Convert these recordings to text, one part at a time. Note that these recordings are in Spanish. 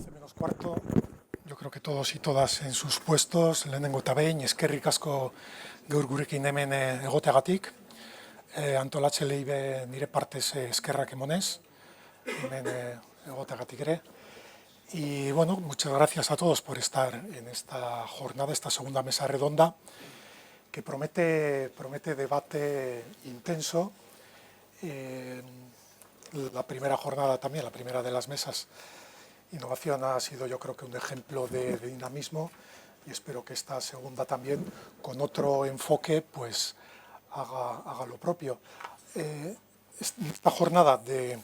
11 menos cuarto. Yo creo que todos y todas en sus puestos. Lehenengo eta behin, eskerrik asko gaur gurekin hemen egoteagatik. Antolatzailei be nire partez eskerrak emonez, hemen egoteagatik ere. Y bueno, muchas gracias a todos por estar en esta jornada, esta segunda mesa redonda, que promete debate intenso. La primera jornada también, la primera de las mesas, innovación ha sido, yo creo que un ejemplo de dinamismo, y espero que esta segunda también, con otro enfoque, pues haga lo propio. Esta jornada de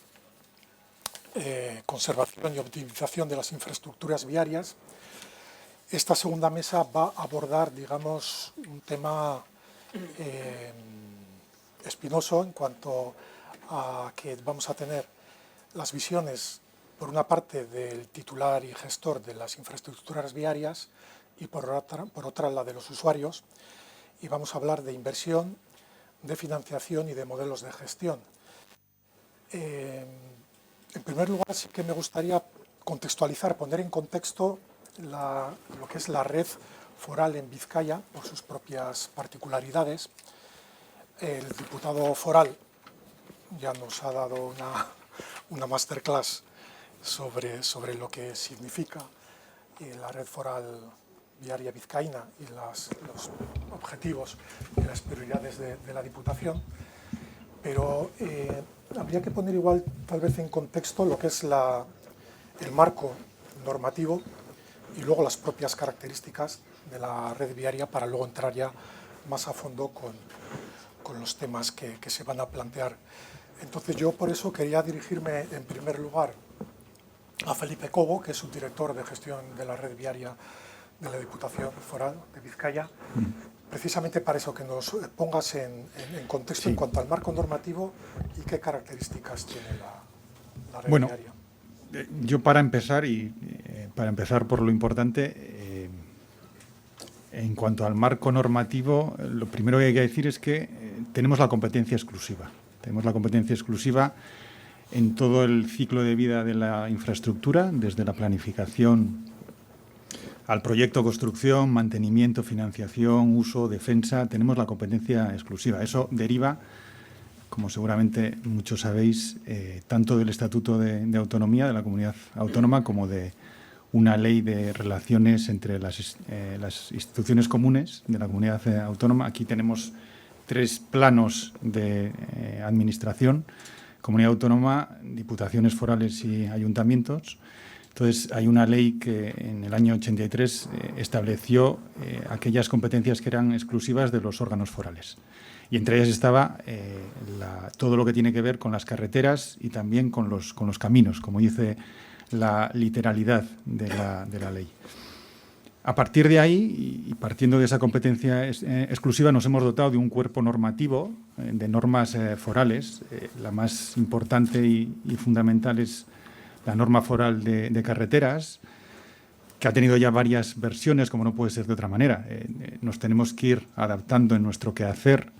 conservación y optimización de las infraestructuras viarias, esta segunda mesa va a abordar, digamos, un tema espinoso en cuanto a que vamos a tener las visiones, por una parte, del titular y gestor de las infraestructuras viarias y por otra la de los usuarios, y vamos a hablar de inversión, de financiación y de modelos de gestión. En primer lugar, sí que me gustaría contextualizar, poner en contexto lo que es la red foral en Vizcaya, por sus propias particularidades. El diputado foral ya nos ha dado una masterclass sobre lo que significa la red foral viaria vizcaína y los objetivos y las prioridades de la Diputación, pero habría que poner igual tal vez en contexto lo que es el marco normativo y luego las propias características de la red viaria, para luego entrar ya más a fondo con los temas que se van a plantear. Entonces yo por eso quería dirigirme en primer lugar a Felipe Cobo, que es subdirector de gestión de la red viaria de la Diputación Foral de Vizcaya, precisamente para eso, que nos pongas en contexto en cuanto al marco normativo y qué características tiene la red viaria. Yo para empezar por lo importante, en cuanto al marco normativo, lo primero que hay que decir es que tenemos la competencia exclusiva. Tenemos la competencia exclusiva en todo el ciclo de vida de la infraestructura, desde la planificación al proyecto, construcción, mantenimiento, financiación, uso, defensa. Tenemos la competencia exclusiva. Eso deriva, como seguramente muchos sabéis, tanto del Estatuto de Autonomía de la Comunidad Autónoma como de una ley de relaciones entre las instituciones comunes de la Comunidad Autónoma. Aquí tenemos 3 planos de administración: Comunidad Autónoma, Diputaciones Forales y Ayuntamientos. Entonces, hay una ley que en el año 83 estableció aquellas competencias que eran exclusivas de los órganos forales. Y entre ellas estaba todo lo que tiene que ver con las carreteras y también con los caminos, como dice la literalidad de la ley. A partir de ahí, y partiendo de esa competencia exclusiva, nos hemos dotado de un cuerpo normativo de normas forales. La más importante y fundamental es la norma foral de carreteras, que ha tenido ya varias versiones, como no puede ser de otra manera. Nos tenemos que ir adaptando en nuestro quehacer,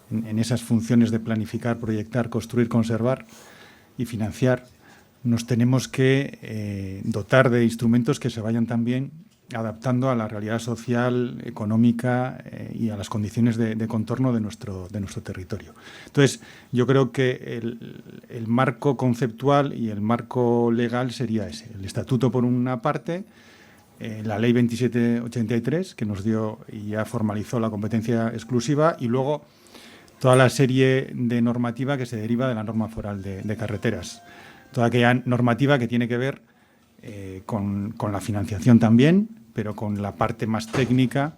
en esas funciones de planificar, proyectar, construir, conservar y financiar. Nos tenemos que dotar de instrumentos que se vayan también adaptando a la realidad social, económica y a las condiciones de contorno de nuestro territorio. Entonces, yo creo que el marco conceptual y el marco legal sería ese: el Estatuto por una parte, la Ley 2783, que nos dio y ya formalizó la competencia exclusiva, y luego toda la serie de normativa que se deriva de la norma foral de carreteras. Toda aquella normativa que tiene que ver con la financiación también, pero con la parte más técnica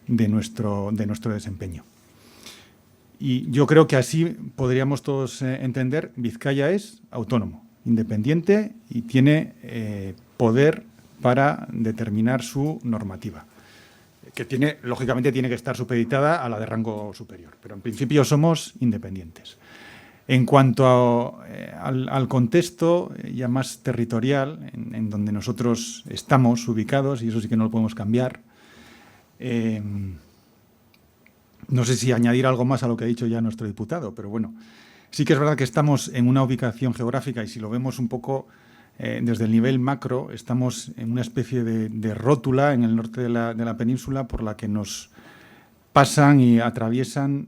de nuestro desempeño. Y yo creo que así podríamos todos entender: Vizcaya es autónomo, independiente y tiene poder para determinar su normativa, que lógicamente tiene que estar supeditada a la de rango superior, pero en principio somos independientes. En cuanto al contexto ya más territorial, en donde nosotros estamos ubicados, y eso sí que no lo podemos cambiar, no sé si añadir algo más a lo que ha dicho ya nuestro diputado, pero bueno, sí que es verdad que estamos en una ubicación geográfica, y si lo vemos un poco desde el nivel macro, estamos en una especie de rótula en el norte de la península por la que nos pasan y atraviesan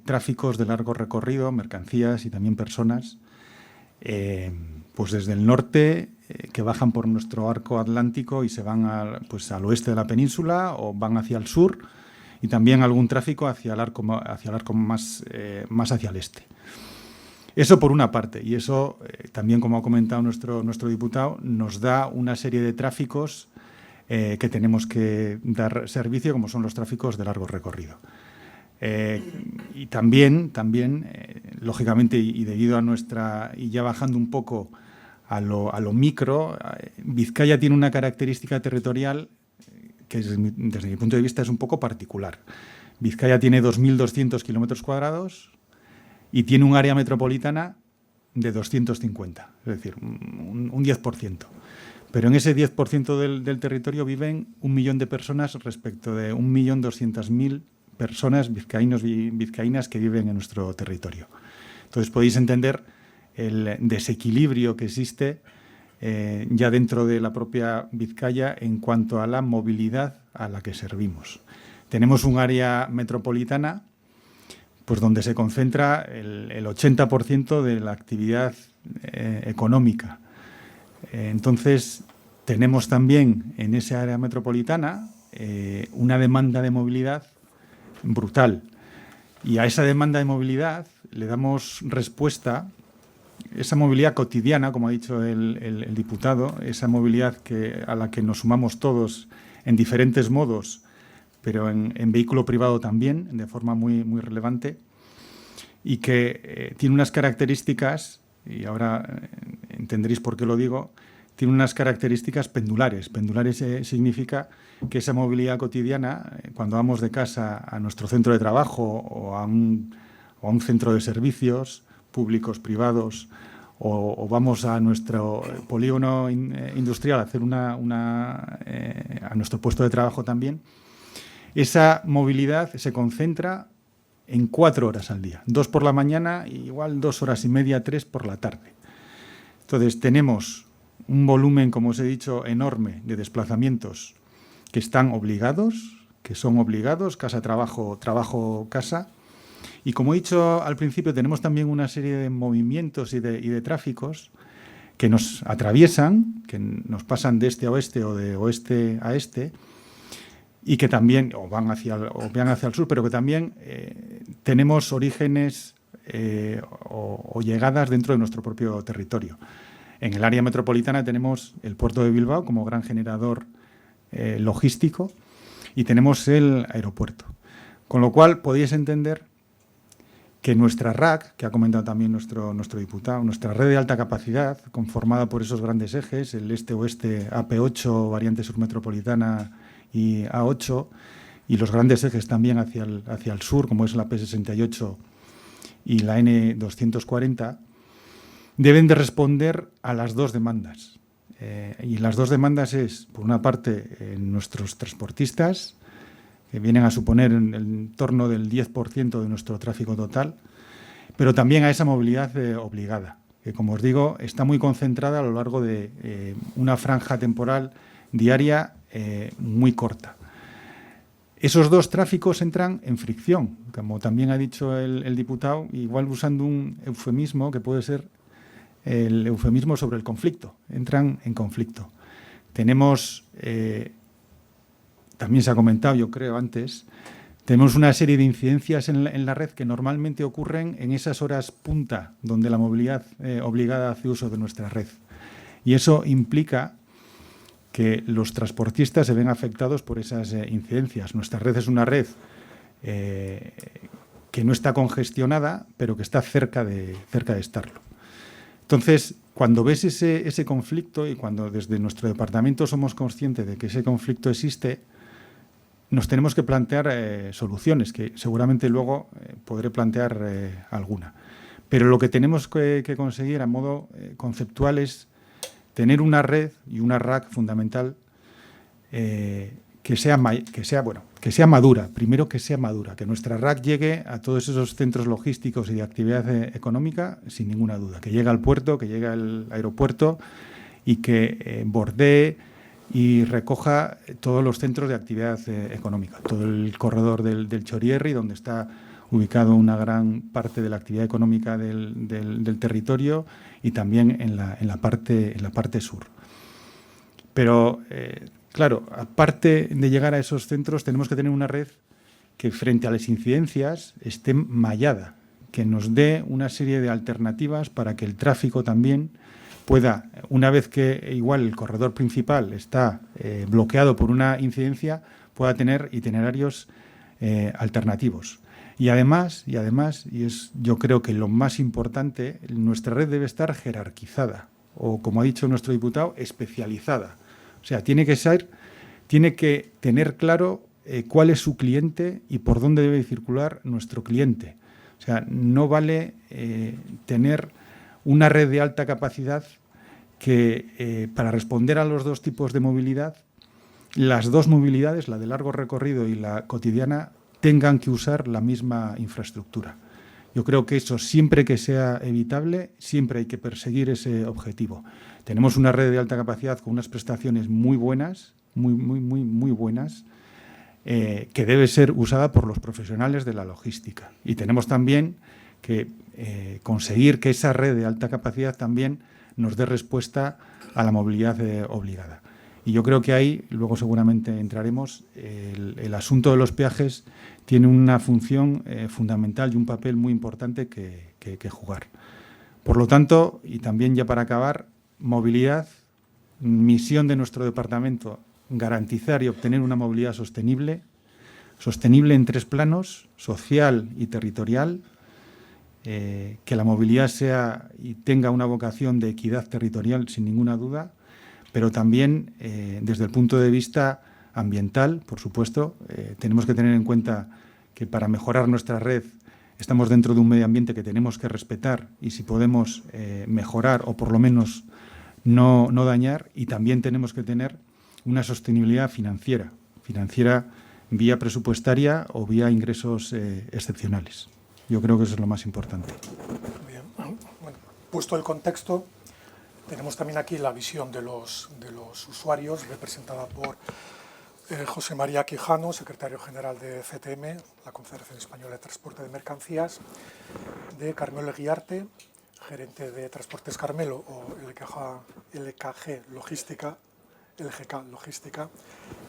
tráficos de largo recorrido, mercancías y también personas, pues desde el norte, que bajan por nuestro arco atlántico y se van al oeste de la península o van hacia el sur, y también algún tráfico hacia el arco más hacia el este. Eso por una parte, y eso también, como ha comentado nuestro diputado, nos da una serie de tráficos que tenemos que dar servicio, como son los tráficos de largo recorrido. Y también lógicamente, y debido a y ya bajando un poco a lo micro, Vizcaya tiene una característica territorial que desde mi punto de vista es un poco particular. Vizcaya tiene 2.200 kilómetros cuadrados y tiene un área metropolitana de 250, es decir, un 10%. Pero en ese 10% del territorio viven 1 millón de personas respecto de 1.200.000 personas vizcaínos y vizcaínas que viven en nuestro territorio. Entonces podéis entender el desequilibrio que existe ya dentro de la propia Vizcaya en cuanto a la movilidad a la que servimos. Tenemos un área metropolitana pues donde se concentra el 80% de la actividad económica. Entonces, tenemos también en ese área metropolitana una demanda de movilidad brutal. Y a esa demanda de movilidad le damos respuesta, esa movilidad cotidiana, como ha dicho el diputado, esa movilidad a la que nos sumamos todos en diferentes modos, pero en vehículo privado también, de forma muy, muy relevante, y que tiene unas características, y ahora entenderéis por qué lo digo, tiene unas características pendulares. Pendulares significa que esa movilidad cotidiana, cuando vamos de casa a nuestro centro de trabajo o a un centro de servicios públicos, privados, o vamos a nuestro polígono industrial a hacer a nuestro puesto de trabajo también, esa movilidad se concentra en 4 horas al día, 2 por la mañana y igual 2 horas y media, 3 por la tarde. Entonces tenemos un volumen, como os he dicho, enorme de desplazamientos que son obligados, casa-trabajo, trabajo-casa. Y como he dicho al principio, tenemos también una serie de movimientos y de tráficos que nos atraviesan, que nos pasan de este a oeste o de oeste a este, y que también van hacia el sur, pero que también tenemos orígenes o llegadas dentro de nuestro propio territorio. En el área metropolitana tenemos el puerto de Bilbao como gran generador logístico y tenemos el aeropuerto. Con lo cual podéis entender que nuestra RAC, que ha comentado también nuestro diputado, nuestra red de alta capacidad, conformada por esos grandes ejes, el este-oeste, AP8, variante sur metropolitana y A8, y los grandes ejes también hacia el sur, como es la P68 y la N240, deben de responder a las dos demandas. Y las dos demandas es, por una parte, nuestros transportistas, que vienen a suponer en torno del 10% de nuestro tráfico total, pero también a esa movilidad obligada, que, como os digo, está muy concentrada a lo largo de una franja temporal diaria muy corta. Esos dos tráficos entran en fricción, como también ha dicho el diputado, igual usando un eufemismo que puede ser el eufemismo sobre el conflicto. Entran en conflicto. Tenemos, también se ha comentado, yo creo, antes, tenemos una serie de incidencias en la red que normalmente ocurren en esas horas punta, donde la movilidad obligada hace uso de nuestra red. Y eso implica que los transportistas se ven afectados por esas incidencias. Nuestra red es una red que no está congestionada, pero que está cerca de estarlo. Entonces, cuando ves ese conflicto y cuando desde nuestro departamento somos conscientes de que ese conflicto existe, nos tenemos que plantear soluciones, que seguramente luego podré plantear alguna. Pero lo que tenemos que conseguir a modo conceptual es tener una red y una RAC fundamental que sea madura. Primero, que sea madura, que nuestra RAC llegue a todos esos centros logísticos y de actividad económica sin ninguna duda, que llegue al puerto, que llegue al aeropuerto y que bordee y recoja todos los centros de actividad económica, todo el corredor del Chorierri, donde está ubicado una gran parte de la actividad económica del territorio, y también en la parte sur. Pero, claro, aparte de llegar a esos centros, tenemos que tener una red que frente a las incidencias esté mallada, que nos dé una serie de alternativas para que el tráfico también pueda, una vez que igual el corredor principal está bloqueado por una incidencia, pueda tener itinerarios alternativos. Y además, y es yo creo que lo más importante, nuestra red debe estar jerarquizada, o como ha dicho nuestro diputado, especializada. O sea, tiene que tener claro cuál es su cliente y por dónde debe circular nuestro cliente. O sea, no vale tener una red de alta capacidad que para responder a los dos tipos de movilidad, las dos movilidades, la de largo recorrido y la cotidiana, tengan que usar la misma infraestructura. Yo creo que eso, siempre que sea evitable, siempre hay que perseguir ese objetivo. Tenemos una red de alta capacidad con unas prestaciones muy buenas, muy buenas, que debe ser usada por los profesionales de la logística. Y tenemos también que conseguir que esa red de alta capacidad también nos dé respuesta a la movilidad obligada. Y yo creo que ahí, luego seguramente entraremos, el asunto de los peajes tiene una función fundamental y un papel muy importante que jugar. Por lo tanto, y también ya para acabar, movilidad, misión de nuestro departamento, garantizar y obtener una movilidad sostenible en tres planos: social y territorial, que la movilidad sea y tenga una vocación de equidad territorial sin ninguna duda, pero también desde el punto de vista ambiental, por supuesto. Tenemos que tener en cuenta que para mejorar nuestra red estamos dentro de un medio ambiente que tenemos que respetar, y si podemos mejorar o por lo menos no dañar, y también tenemos que tener una sostenibilidad financiera vía presupuestaria o vía ingresos excepcionales. Yo creo que eso es lo más importante. Bien. Bueno, puesto el contexto, tenemos también aquí la visión de los usuarios, representada por José María Quijano, secretario general de CTM, la Confederación Española de Transporte de Mercancías, de Carmelo Guiarte, gerente de Transportes Carmelo o LKG Logística,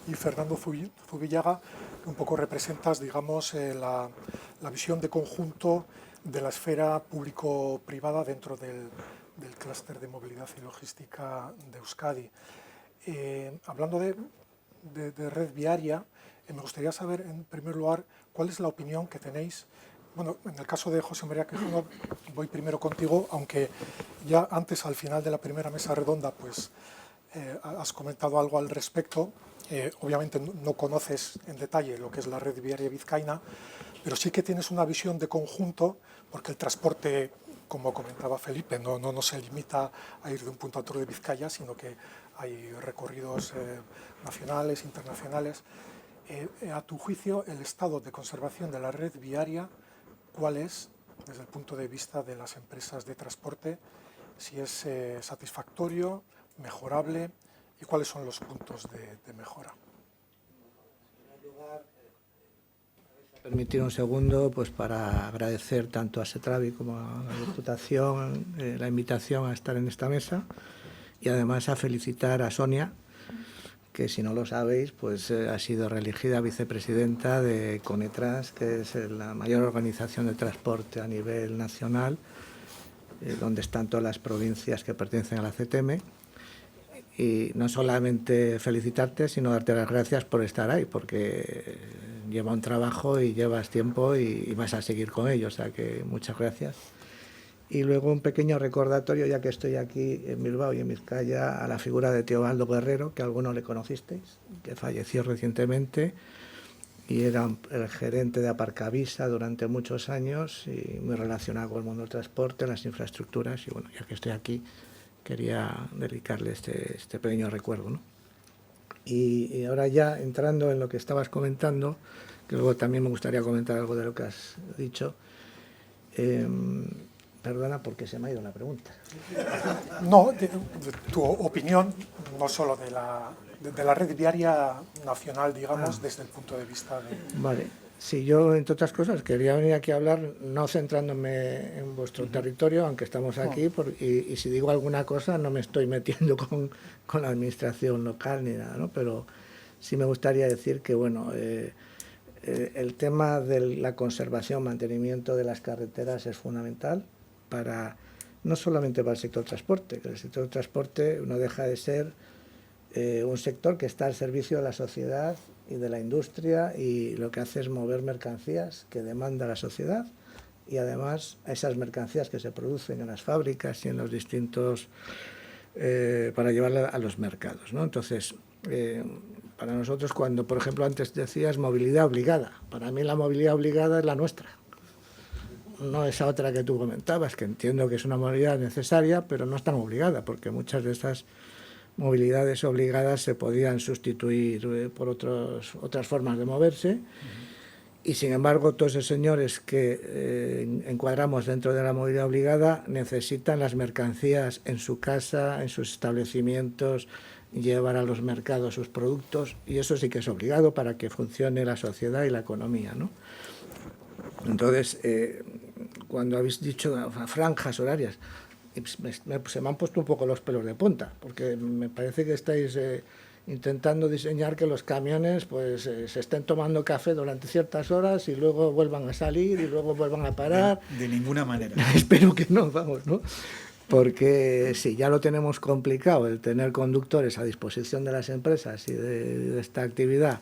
y Fernando Zubillaga, que un poco representas, digamos, la visión de conjunto de la esfera público-privada dentro del clúster de movilidad y logística de Euskadi. Hablando de red viaria, me gustaría saber, en primer lugar, cuál es la opinión que tenéis. Bueno, en el caso de José María Quijano, voy primero contigo, aunque ya antes, al final de la primera mesa redonda, pues has comentado algo al respecto. Obviamente no conoces en detalle lo que es la red viaria vizcaína, pero sí que tienes una visión de conjunto, porque el transporte, como comentaba Felipe, no se limita a ir de un punto a otro de Vizcaya, sino que hay recorridos nacionales, internacionales. A tu juicio, el estado de conservación de la red viaria, ¿cuál es, desde el punto de vista de las empresas de transporte? Si es satisfactorio, mejorable, y cuáles son los puntos de mejora. Permitir un segundo pues para agradecer tanto a SETRAVI como a la Diputación la invitación a estar en esta mesa, y además a felicitar a Sonia, que si no lo sabéis pues ha sido reelegida vicepresidenta de Conetrans, que es la mayor organización de transporte a nivel nacional, donde están todas las provincias que pertenecen a la CTM. Y no solamente felicitarte, sino darte las gracias por estar ahí, porque lleva un trabajo y llevas tiempo y vas a seguir con ello, o sea que muchas gracias. Y luego un pequeño recordatorio, ya que estoy aquí en Bilbao y en Vizcaya, a la figura de Teobaldo Guerrero, que algunos le conocisteis, que falleció recientemente, y era el gerente de Aparcavisa durante muchos años y muy relacionado con el mundo del transporte, las infraestructuras, y bueno, ya que estoy aquí, quería dedicarle este pequeño recuerdo, ¿no? Y ahora ya entrando en lo que estabas comentando, que luego también me gustaría comentar algo de lo que has dicho. Perdona porque se me ha ido la pregunta. No, de tu opinión, no solo de la red viaria nacional, digamos, desde el punto de vista de... Vale. Sí, yo, entre otras cosas, quería venir aquí a hablar, no centrándome en vuestro territorio, aunque estamos aquí, y si digo alguna cosa no me estoy metiendo con la administración local ni nada, ¿no? Pero sí me gustaría decir que, bueno, el tema de la conservación, mantenimiento de las carreteras es fundamental no solamente para el sector transporte, que el sector transporte no deja de ser un sector que está al servicio de la sociedad y de la industria, y lo que hace es mover mercancías que demanda la sociedad, y además esas mercancías que se producen en las fábricas y en los distintos para llevarlas a los mercados, ¿no? Entonces, para nosotros, cuando, por ejemplo, antes decías movilidad obligada, para mí la movilidad obligada es la nuestra, no esa otra que tú comentabas, que entiendo que es una movilidad necesaria, pero no es tan obligada, porque muchas de estas movilidades obligadas se podían sustituir por otras formas de moverse, y sin embargo todos esos señores que encuadramos dentro de la movilidad obligada necesitan las mercancías en su casa, en sus establecimientos, llevar a los mercados sus productos, y eso sí que es obligado para que funcione la sociedad y la economía, ¿no? Entonces, cuando habéis dicho franjas horarias, se me han puesto un poco los pelos de punta, porque me parece que estáis intentando diseñar que los camiones pues se estén tomando café durante ciertas horas y luego vuelvan a salir y luego vuelvan a parar. De ninguna manera. Espero que no, vamos, ¿no? Porque sí, ya lo tenemos complicado el tener conductores a disposición de las empresas y de esta actividad,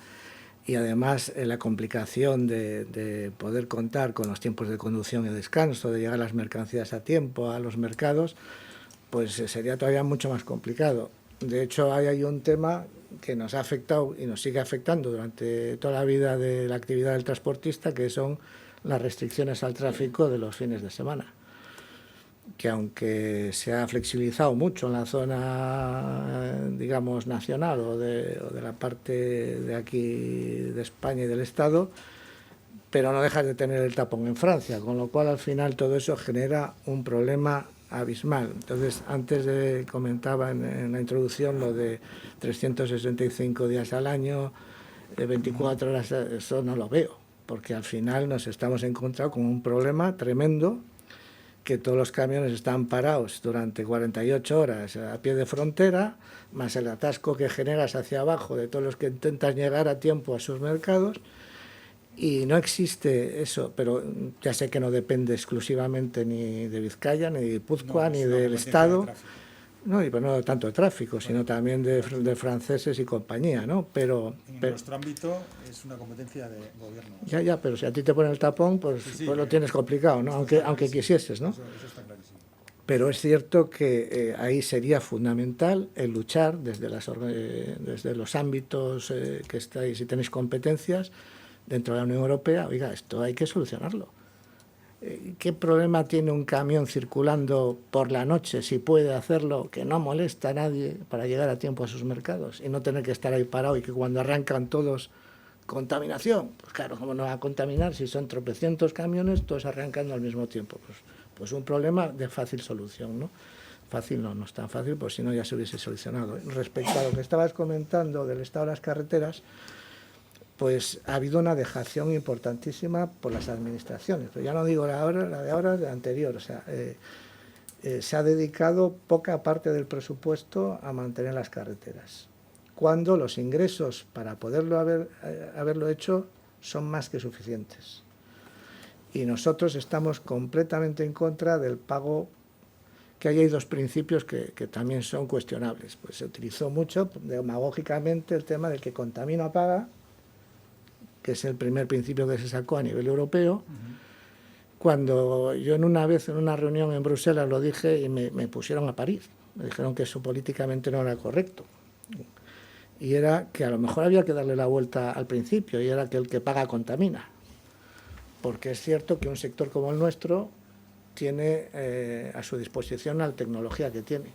y además la complicación de poder contar con los tiempos de conducción y descanso, de llegar las mercancías a tiempo a los mercados, pues sería todavía mucho más complicado. De hecho, hay un tema que nos ha afectado y nos sigue afectando durante toda la vida de la actividad del transportista, que son las restricciones al tráfico de los fines de semana, que aunque se ha flexibilizado mucho en la zona, digamos, nacional o de la parte de aquí de España y del Estado, pero no dejas de tener el tapón en Francia, con lo cual al final todo eso genera un problema abismal. Entonces, antes comentaba en la introducción lo de 365 días al año, 24 horas, eso no lo veo, porque al final nos estamos encontrando con un problema tremendo, que todos los camiones están parados durante 48 horas a pie de frontera, más el atasco que generas hacia abajo de todos los que intentan llegar a tiempo a sus mercados, y no existe eso, pero ya sé que no depende exclusivamente ni de Vizcaya, ni de Guipúzcoa, ni del Estado, no, y no tanto de tráfico, sino también de franceses y compañía, ¿no? Pero en nuestro ámbito es una competencia de gobierno. Ya, pero si a ti te ponen el tapón, pues lo tienes complicado, ¿no? Aunque quisieses, ¿no? Eso está clarísimo. Pero es cierto que ahí sería fundamental el luchar desde los ámbitos que estáis y tenéis competencias dentro de la Unión Europea. Oiga, esto hay que solucionarlo. ¿Qué problema tiene un camión circulando por la noche, si puede hacerlo, que no molesta a nadie, para llegar a tiempo a sus mercados y no tener que estar ahí parado y que cuando arrancan todos, contaminación? Pues claro, ¿cómo no va a contaminar si son tropecientos camiones todos arrancando al mismo tiempo? Pues un problema de fácil solución, ¿no? Fácil no es tan fácil, pues si no ya se hubiese solucionado. Respecto a lo que estabas comentando del estado de las carreteras, pues ha habido una dejación importantísima por las administraciones, pero ya no digo la de ahora, la anterior. O sea, se ha dedicado poca parte del presupuesto a mantener las carreteras, cuando los ingresos para poderlo haberlo hecho son más que suficientes. Y nosotros estamos completamente en contra del pago, que ahí hay dos principios que también son cuestionables. Pues se utilizó mucho demagógicamente el tema del que contamina paga, que es el primer principio que se sacó a nivel europeo, cuando yo una vez en una reunión en Bruselas lo dije y me pusieron a parir. Me dijeron que eso políticamente no era correcto. Y era que a lo mejor había que darle la vuelta al principio, y era que el que paga contamina. Porque es cierto que un sector como el nuestro tiene a su disposición la tecnología que tiene.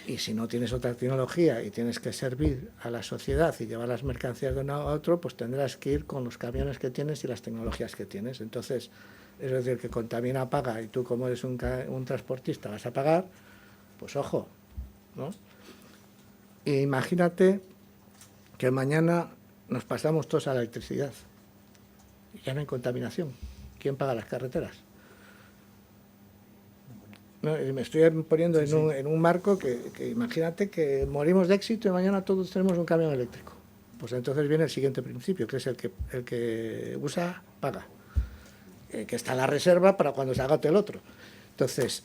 Y si no tienes otra tecnología y tienes que servir a la sociedad y llevar las mercancías de uno a otro, pues tendrás que ir con los camiones que tienes y las tecnologías que tienes. Entonces, es decir, que contamina paga y tú como eres un transportista vas a pagar, pues ojo, ¿no? E imagínate que mañana nos pasamos todos a la electricidad y ya no hay contaminación. ¿Quién paga las carreteras? No, me estoy poniendo en un marco que imagínate que morimos de éxito y mañana todos tenemos un camión eléctrico. Pues entonces viene el siguiente principio, que es el que usa, paga. Que está en la reserva para cuando se agote el otro. Entonces,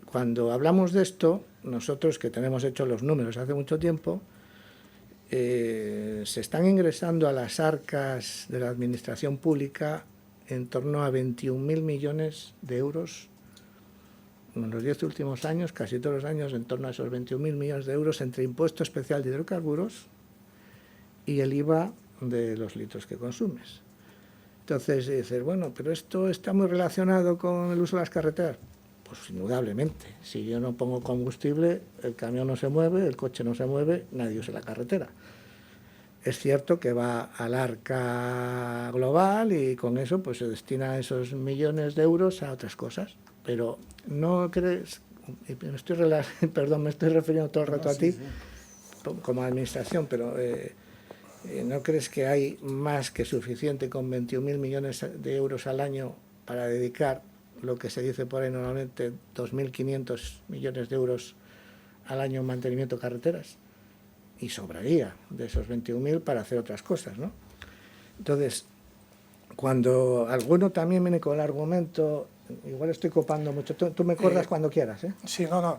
cuando hablamos de esto, nosotros que tenemos hechos los números hace mucho tiempo, se están ingresando a las arcas de la administración pública en torno a 21.000 millones de euros en los 10 últimos años, casi todos los años, en torno a esos 21.000 millones de euros entre impuesto especial de hidrocarburos y el IVA de los litros que consumes. Entonces dices, bueno, pero esto está muy relacionado con el uso de las carreteras. Pues indudablemente, si yo no pongo combustible, el camión no se mueve, el coche no se mueve, nadie usa la carretera. Es cierto que va al arca global y con eso pues se destina esos millones de euros a otras cosas. Pero no crees, me estoy refiriendo todo el rato a ti, como administración, pero ¿no crees que hay más que suficiente con 21.000 millones de euros al año para dedicar lo que se dice por ahí normalmente 2.500 millones de euros al año en mantenimiento de carreteras? Y sobraría de esos 21.000 para hacer otras cosas, ¿no? Entonces, cuando alguno también viene con el argumento, igual estoy copando mucho, tú me cortas cuando quieras, ¿eh? Sí, no.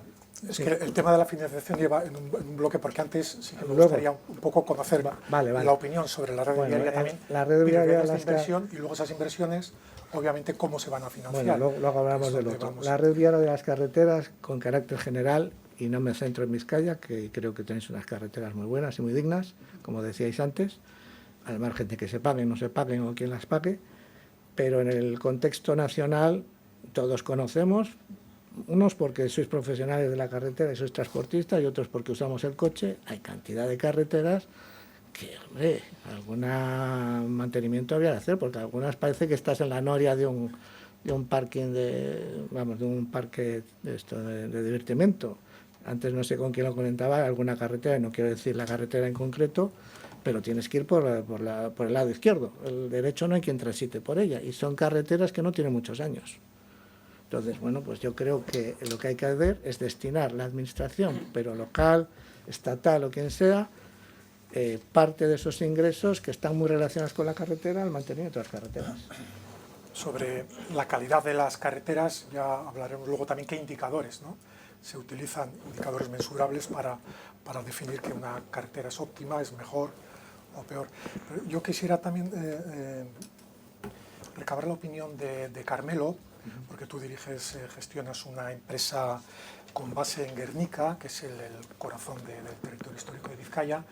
Es que el tema de la financiación lleva en un bloque, porque antes sí que me gustaría un poco conocer la opinión sobre la red viaria también, la red viaria de inversión y luego esas inversiones, obviamente, cómo se van a financiar. Bueno, luego hablamos del otro. La red viaria de las carreteras, con carácter general, y no me centro en Vizcaya, que creo que tenéis unas carreteras muy buenas y muy dignas, como decíais antes, al margen de que se paguen, no se paguen o quien las pague, pero en el contexto nacional todos conocemos, unos porque sois profesionales de la carretera y sois transportistas y otros porque usamos el coche, hay cantidad de carreteras que, hombre, algún mantenimiento habría de hacer, porque algunas parece que estás en la noria de un parking de un parque de divertimento. Antes no sé con quién lo comentaba, alguna carretera, no quiero decir la carretera en concreto, pero tienes que ir por el lado izquierdo. El derecho no hay quien transite por ella, y son carreteras que no tienen muchos años. Entonces, bueno, pues yo creo que lo que hay que hacer es destinar la administración, pero local, estatal o quien sea, parte de esos ingresos que están muy relacionados con la carretera al mantenimiento de las carreteras. Sobre la calidad de las carreteras ya hablaremos luego también qué indicadores, ¿no? Se utilizan indicadores mensurables para definir que una carretera es óptima, es mejor o peor. Pero yo quisiera también recabar la opinión de Carmelo, porque tú gestionas una empresa con base en Guernica, que es el corazón del territorio histórico de Vizcaya,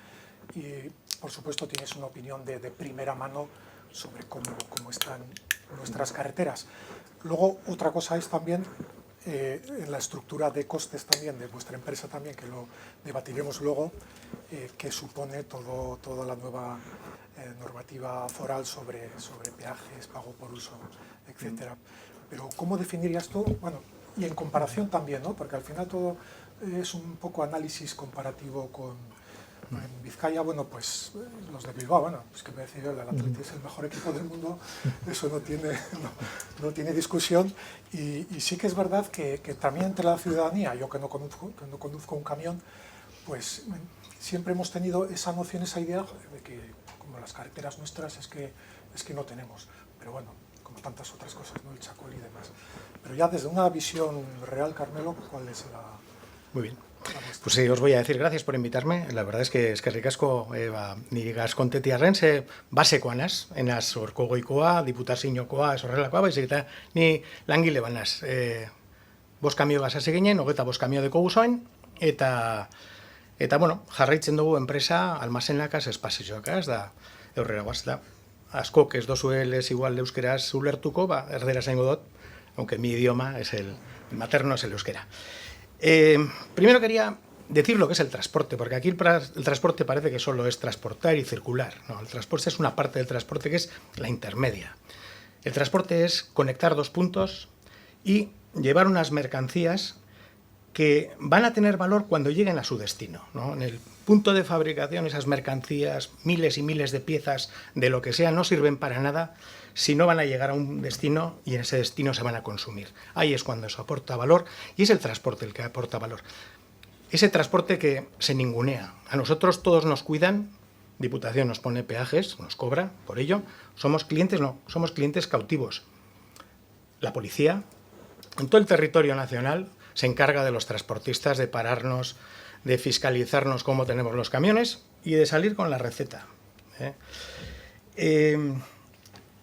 y por supuesto tienes una opinión de primera mano sobre cómo están nuestras carreteras. Luego, otra cosa es también en la estructura de costes también de vuestra empresa también, que lo debatiremos luego, que supone toda la nueva normativa foral sobre peajes, pago por uso, etcétera. Pero ¿cómo definirías tú? Bueno, y en comparación también, ¿no? Porque al final todo es un poco análisis comparativo con en Vizcaya, bueno, pues los de Bilbao, bueno, pues que me decía yo, el Athletic es el mejor equipo del mundo, eso no tiene discusión, y sí que es verdad que también entre la ciudadanía, yo que no conduzco un camión, pues siempre hemos tenido esa noción, esa idea de que como las carreteras nuestras es que no tenemos, pero bueno, como tantas otras cosas, ¿no? El Chacol y demás. Pero ya desde una visión real, Carmelo, ¿cuál es la...? Muy bien. Pues sí, os voy a decir gracias por invitarme. La verdad es que ricasco nire gaskontetearren, ze basekoanaz, enaz orko goikoa, diputaziokoa, ez horrelakoa, baizik eta ni langile banaz. 5 kamio gazase ginen, 25 kamio deko guzoen, eta bueno, jarraitzen dugu enpresa almazenakaz, espazioakaz, da eurrera guaz, da askok ez dozuelez igual euskeraz ulertuko, erdera zaingo dut, aunque mi idioma es el materno, es el euskera. Primero quería decir lo que es el transporte, porque aquí el transporte parece que solo es transportar y circular. No, el transporte es una parte del transporte que es la intermedia. El transporte es conectar dos puntos y llevar unas mercancías que van a tener valor cuando lleguen a su destino, ¿no? En el punto de fabricación, esas mercancías, miles y miles de piezas de lo que sea, no sirven para nada si no van a llegar a un destino y en ese destino se van a consumir. Ahí es cuando eso aporta valor y es el transporte el que aporta valor. Ese transporte que se ningunea. A nosotros todos nos cuidan, Diputación nos pone peajes, nos cobra por ello. Somos clientes, no, somos clientes cautivos. La policía, en todo el territorio nacional, se encarga de los transportistas, de pararnos, de fiscalizarnos cómo tenemos los camiones y de salir con la receta.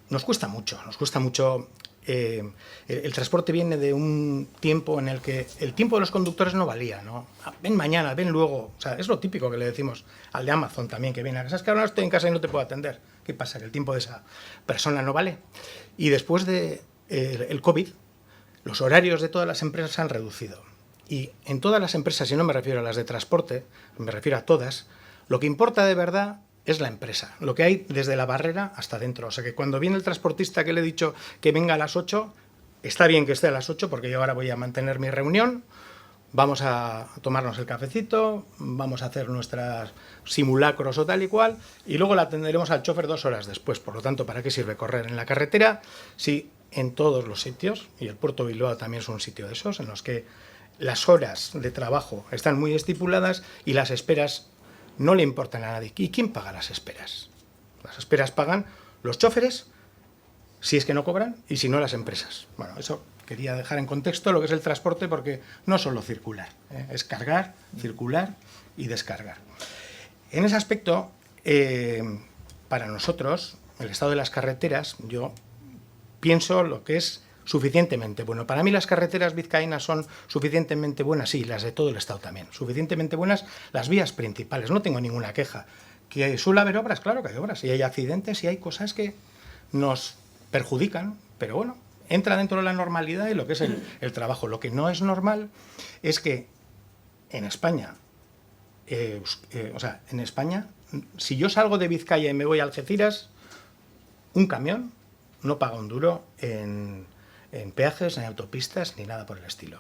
Nos cuesta mucho. El transporte viene de un tiempo en el que el tiempo de los conductores no valía, ¿no? Ven mañana, ven luego. O sea, es lo típico que le decimos al de Amazon también, que viene a casa. Es que ahora estoy en casa y no te puedo atender. ¿Qué pasa? Que el tiempo de esa persona no vale. Y después de el COVID, los horarios de todas las empresas se han reducido. Y en todas las empresas, y no me refiero a las de transporte, me refiero a todas, lo que importa de verdad es la empresa, lo que hay desde la barrera hasta dentro. O sea que cuando viene el transportista que le he dicho que venga a las 8, está bien que esté a las 8 porque yo ahora voy a mantener mi reunión, vamos a tomarnos el cafecito, vamos a hacer nuestras simulacros o tal y cual, y luego la atenderemos al chofer 2 horas después. Por lo tanto, ¿para qué sirve correr en la carretera si en todos los sitios, y el Puerto de Bilbao también es un sitio de esos, en los que las horas de trabajo están muy estipuladas y las esperas no le importan a nadie? ¿Y quién paga las esperas? Las esperas pagan los choferes, si es que no cobran, y si no, las empresas. Bueno, eso quería dejar en contexto lo que es el transporte, porque no solo circular, es cargar, circular y descargar. En ese aspecto, para nosotros, el estado de las carreteras, yo pienso lo que es suficientemente bueno. Para mí las carreteras vizcaínas son suficientemente buenas, sí, las de todo el Estado también. Suficientemente buenas las vías principales, no tengo ninguna queja. ¿Que suele haber obras? Claro que hay obras, y hay accidentes y hay cosas que nos perjudican, pero bueno, entra dentro de la normalidad y lo que es el trabajo. Lo que no es normal es que en España, en España, si yo salgo de Vizcaya y me voy a Algeciras, un camión no paga un duro en peajes, en autopistas, ni nada por el estilo.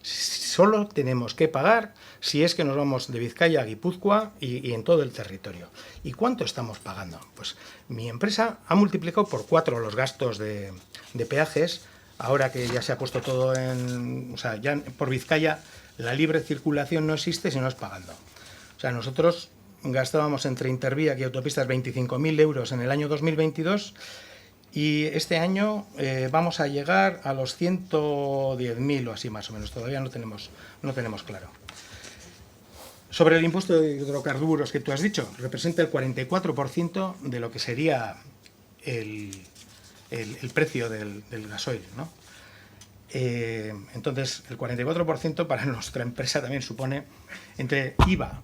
Solo tenemos que pagar si es que nos vamos de Vizcaya a Guipúzcoa y en todo el territorio. ¿Y cuánto estamos pagando? Pues mi empresa ha multiplicado por 4 los gastos de peajes, ahora que ya se ha puesto todo en... O sea, ya por Vizcaya la libre circulación no existe si no es pagando. O sea, nosotros gastábamos entre Intervías y autopistas 25.000 euros en el año 2022, y este año vamos a llegar a los 110.000 o así más o menos. Todavía no tenemos claro. Sobre el impuesto de hidrocarburos que tú has dicho, representa el 44% de lo que sería el precio del gasoil, ¿no? Entonces, el 44% para nuestra empresa también supone, entre IVA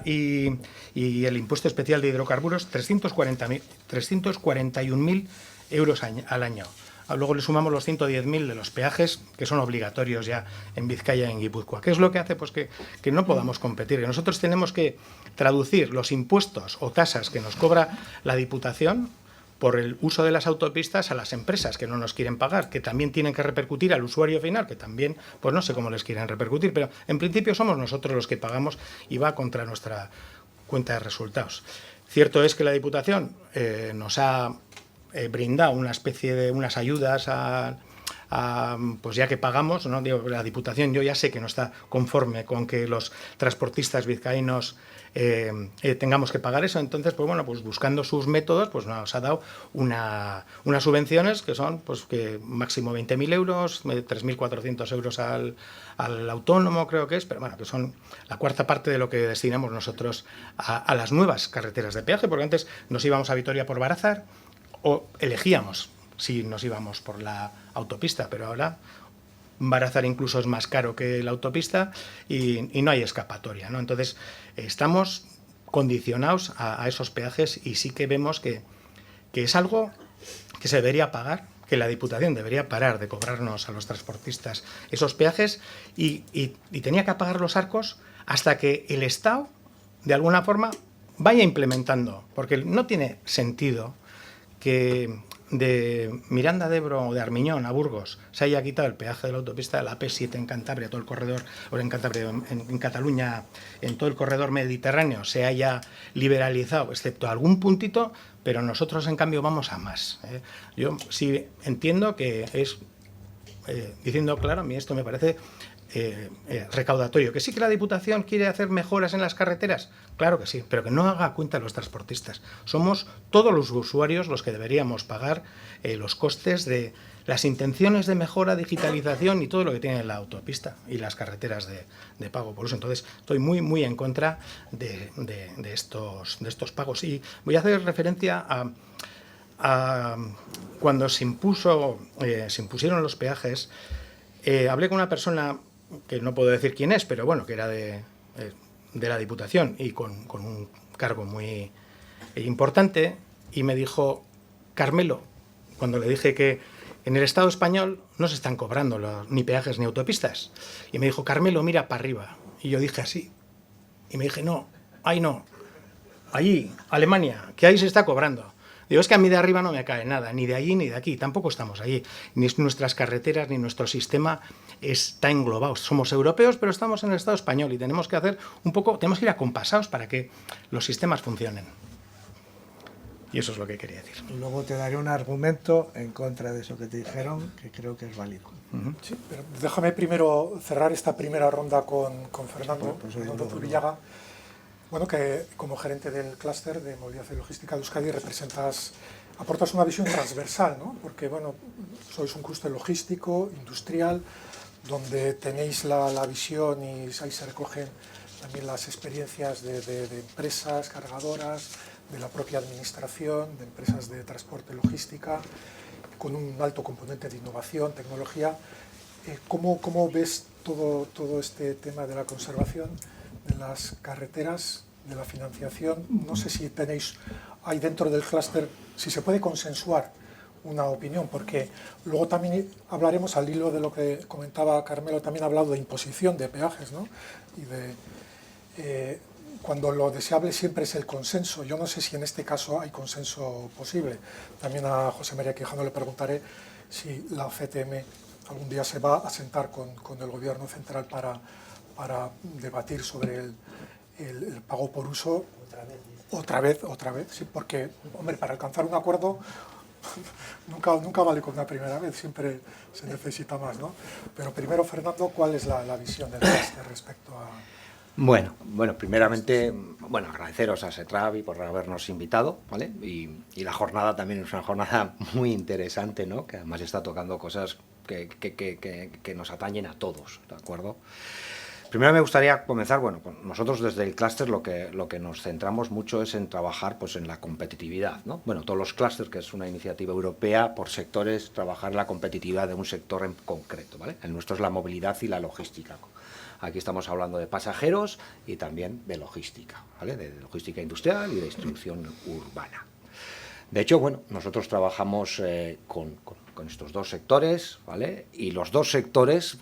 y el impuesto especial de hidrocarburos, 341.000 euros al año. Luego le sumamos los 110.000 de los peajes, que son obligatorios ya en Vizcaya y en Guipúzcoa. ¿Qué es lo que hace? Pues que no podamos competir, que nosotros tenemos que traducir los impuestos o tasas que nos cobra la Diputación por el uso de las autopistas a las empresas que no nos quieren pagar, que también tienen que repercutir al usuario final, que también, pues no sé cómo les quieren repercutir, pero en principio somos nosotros los que pagamos y va contra nuestra cuenta de resultados. Cierto es que la Diputación nos ha brindado una especie de unas ayudas pues ya que pagamos, ¿no? Digo, la Diputación, yo ya sé que no está conforme con que los transportistas vizcaínos tengamos que pagar eso. Entonces, pues bueno, pues buscando sus métodos, pues nos ha dado unas subvenciones que son, pues que máximo 20.000 euros, 3.400 euros al autónomo, creo que es, pero bueno, que son la cuarta parte de lo que destinamos nosotros a las nuevas carreteras de peaje, porque antes nos íbamos a Vitoria por Barazar o elegíamos si nos íbamos por la autopista, pero ahora Barazar incluso es más caro que la autopista y no hay escapatoria, ¿no? Entonces, estamos condicionados a esos peajes y sí que vemos que es algo que se debería pagar, que la Diputación debería parar de cobrarnos a los transportistas esos peajes y tenía que apagar los arcos hasta que el Estado, de alguna forma, vaya implementando, porque no tiene sentido que de Miranda de Ebro o de Armiñón a Burgos se haya quitado el peaje de la autopista, la AP7 en Cantabria, todo el corredor, o en Cantabria, en Cataluña, en todo el corredor mediterráneo se haya liberalizado, excepto algún puntito, pero nosotros en cambio vamos a más. Yo sí entiendo que es, diciendo claro, a mí esto me parece recaudatorio. ¿Que sí que la Diputación quiere hacer mejoras en las carreteras? Claro que sí, pero que no haga cuenta los transportistas. Somos todos los usuarios los que deberíamos pagar los costes de las intenciones de mejora, digitalización y todo lo que tiene la autopista y las carreteras de pago por uso. Entonces, estoy muy en contra de estos pagos. Y voy a hacer referencia a cuando se impusieron los peajes. Hablé con una persona que no puedo decir quién es, pero bueno, que era de la Diputación y con un cargo muy importante, y me dijo: Carmelo, cuando le dije que en el Estado español no se están cobrando ni peajes ni autopistas, y me dijo: Carmelo, mira para arriba. Y yo dije así, y me dije: no, ahí no, allí, Alemania, que ahí se está cobrando. Digo, es que a mí de arriba no me cae nada, ni de allí ni de aquí, tampoco estamos allí. Ni nuestras carreteras, ni nuestro sistema está englobado. Somos europeos, pero estamos en el Estado español y tenemos que hacer un poco, tenemos que ir acompasados para que los sistemas funcionen. Y eso es lo que quería decir. Luego te daré un argumento en contra de eso que te dijeron, que creo que es válido. Sí, pero déjame primero cerrar esta primera ronda con Fernando, Fernando Zubillaga. Bueno, que como gerente del clúster de movilidad y logística de Euskadi aportas una visión transversal, ¿no? Porque, bueno, sois un clúster logístico, industrial, donde tenéis la visión y ahí se recogen también las experiencias de empresas cargadoras, de la propia administración, de empresas de transporte y logística, con un alto componente de innovación, tecnología. ¿Cómo ves todo este tema de la conservación de las carreteras, de la financiación? No sé si hay dentro del clúster, si se puede consensuar una opinión, porque luego también hablaremos, al hilo de lo que comentaba Carmelo, también ha hablado de imposición de peajes, ¿no? Y cuando lo deseable siempre es el consenso. Yo no sé si en este caso hay consenso posible. También a José María Quijano le preguntaré si la CTM algún día se va a sentar con el Gobierno central para debatir sobre el pago por uso. Otra vez, sí, porque, hombre, para alcanzar un acuerdo nunca vale con una primera vez, siempre se necesita más, ¿no? Pero primero, Fernando, ¿cuál es la visión del clúster respecto a...? Bueno, primeramente, agradeceros a SETRAVI por habernos invitado, ¿vale? Y la jornada también es una jornada muy interesante, ¿no? Que además está tocando cosas que nos atañen a todos, ¿de acuerdo? Primero me gustaría comenzar, nosotros desde el clúster lo que nos centramos mucho es en trabajar pues, en la competitividad, ¿no? Bueno, todos los clústeres, que es una iniciativa europea por sectores, trabajar en la competitividad de un sector en concreto, ¿vale? El nuestro es la movilidad y la logística. Aquí estamos hablando de pasajeros y también de logística, ¿vale? De logística industrial y de distribución urbana. De hecho, nosotros trabajamos con estos dos sectores, ¿vale? Y los dos sectores,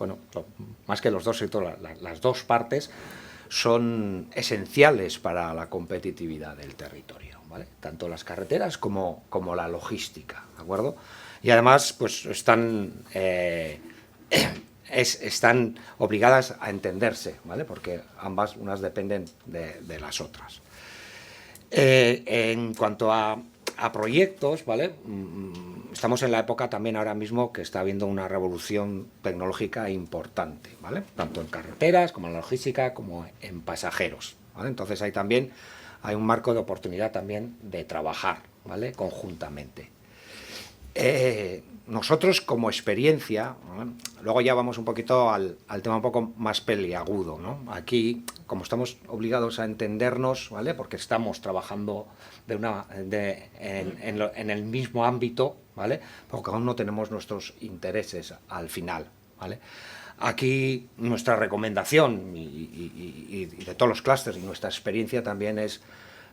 más que los dos sectores, las dos partes son esenciales para la competitividad del territorio, ¿vale? Tanto las carreteras como la logística, ¿de acuerdo? Y además, pues están obligadas a entenderse, ¿vale? Porque ambas, unas dependen de las otras. En cuanto a proyectos, ¿vale? Estamos en la época también ahora mismo que está habiendo una revolución tecnológica importante, ¿vale? Tanto en carreteras como en la logística como en pasajeros, ¿vale? Entonces ahí también hay un marco de oportunidad también de trabajar, ¿vale? Conjuntamente. Nosotros como experiencia, ¿vale? Luego ya vamos un poquito al tema un poco más peliagudo, ¿no? Aquí, como estamos obligados a entendernos, ¿vale? Porque estamos trabajando en el mismo ámbito, ¿vale? Porque aún no tenemos nuestros intereses al final, ¿vale? Aquí nuestra recomendación y de todos los clústeres y nuestra experiencia también es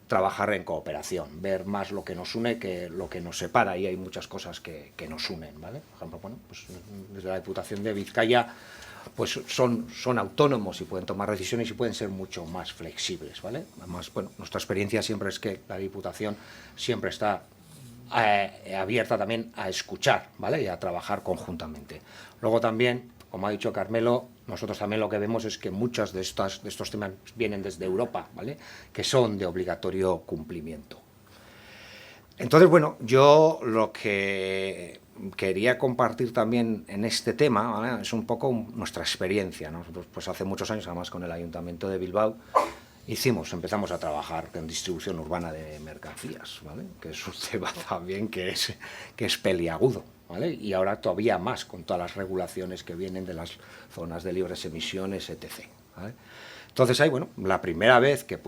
trabajar en cooperación, ver más lo que nos une que lo que nos separa, y hay muchas cosas que nos unen, ¿vale? Por ejemplo, pues desde la Diputación de Vizcaya pues son autónomos y pueden tomar decisiones y pueden ser mucho más flexibles, ¿vale? Además, nuestra experiencia siempre es que la Diputación siempre está abierta también a escuchar, ¿vale? Y a trabajar conjuntamente. Luego también, como ha dicho Carmelo, nosotros también lo que vemos es que muchos de estos temas vienen desde Europa, ¿vale? Que son de obligatorio cumplimiento. Entonces, bueno, yo lo que quería compartir también en este tema, ¿vale? Es un poco nuestra experiencia, ¿no? Nosotros, pues hace muchos años, además con el Ayuntamiento de Bilbao, empezamos a trabajar en distribución urbana de mercancías, ¿vale? Que es un tema también que es peliagudo, ¿vale? Y ahora todavía más con todas las regulaciones que vienen de las zonas de libres emisiones, etc., ¿vale? Entonces ahí, bueno, la primera vez que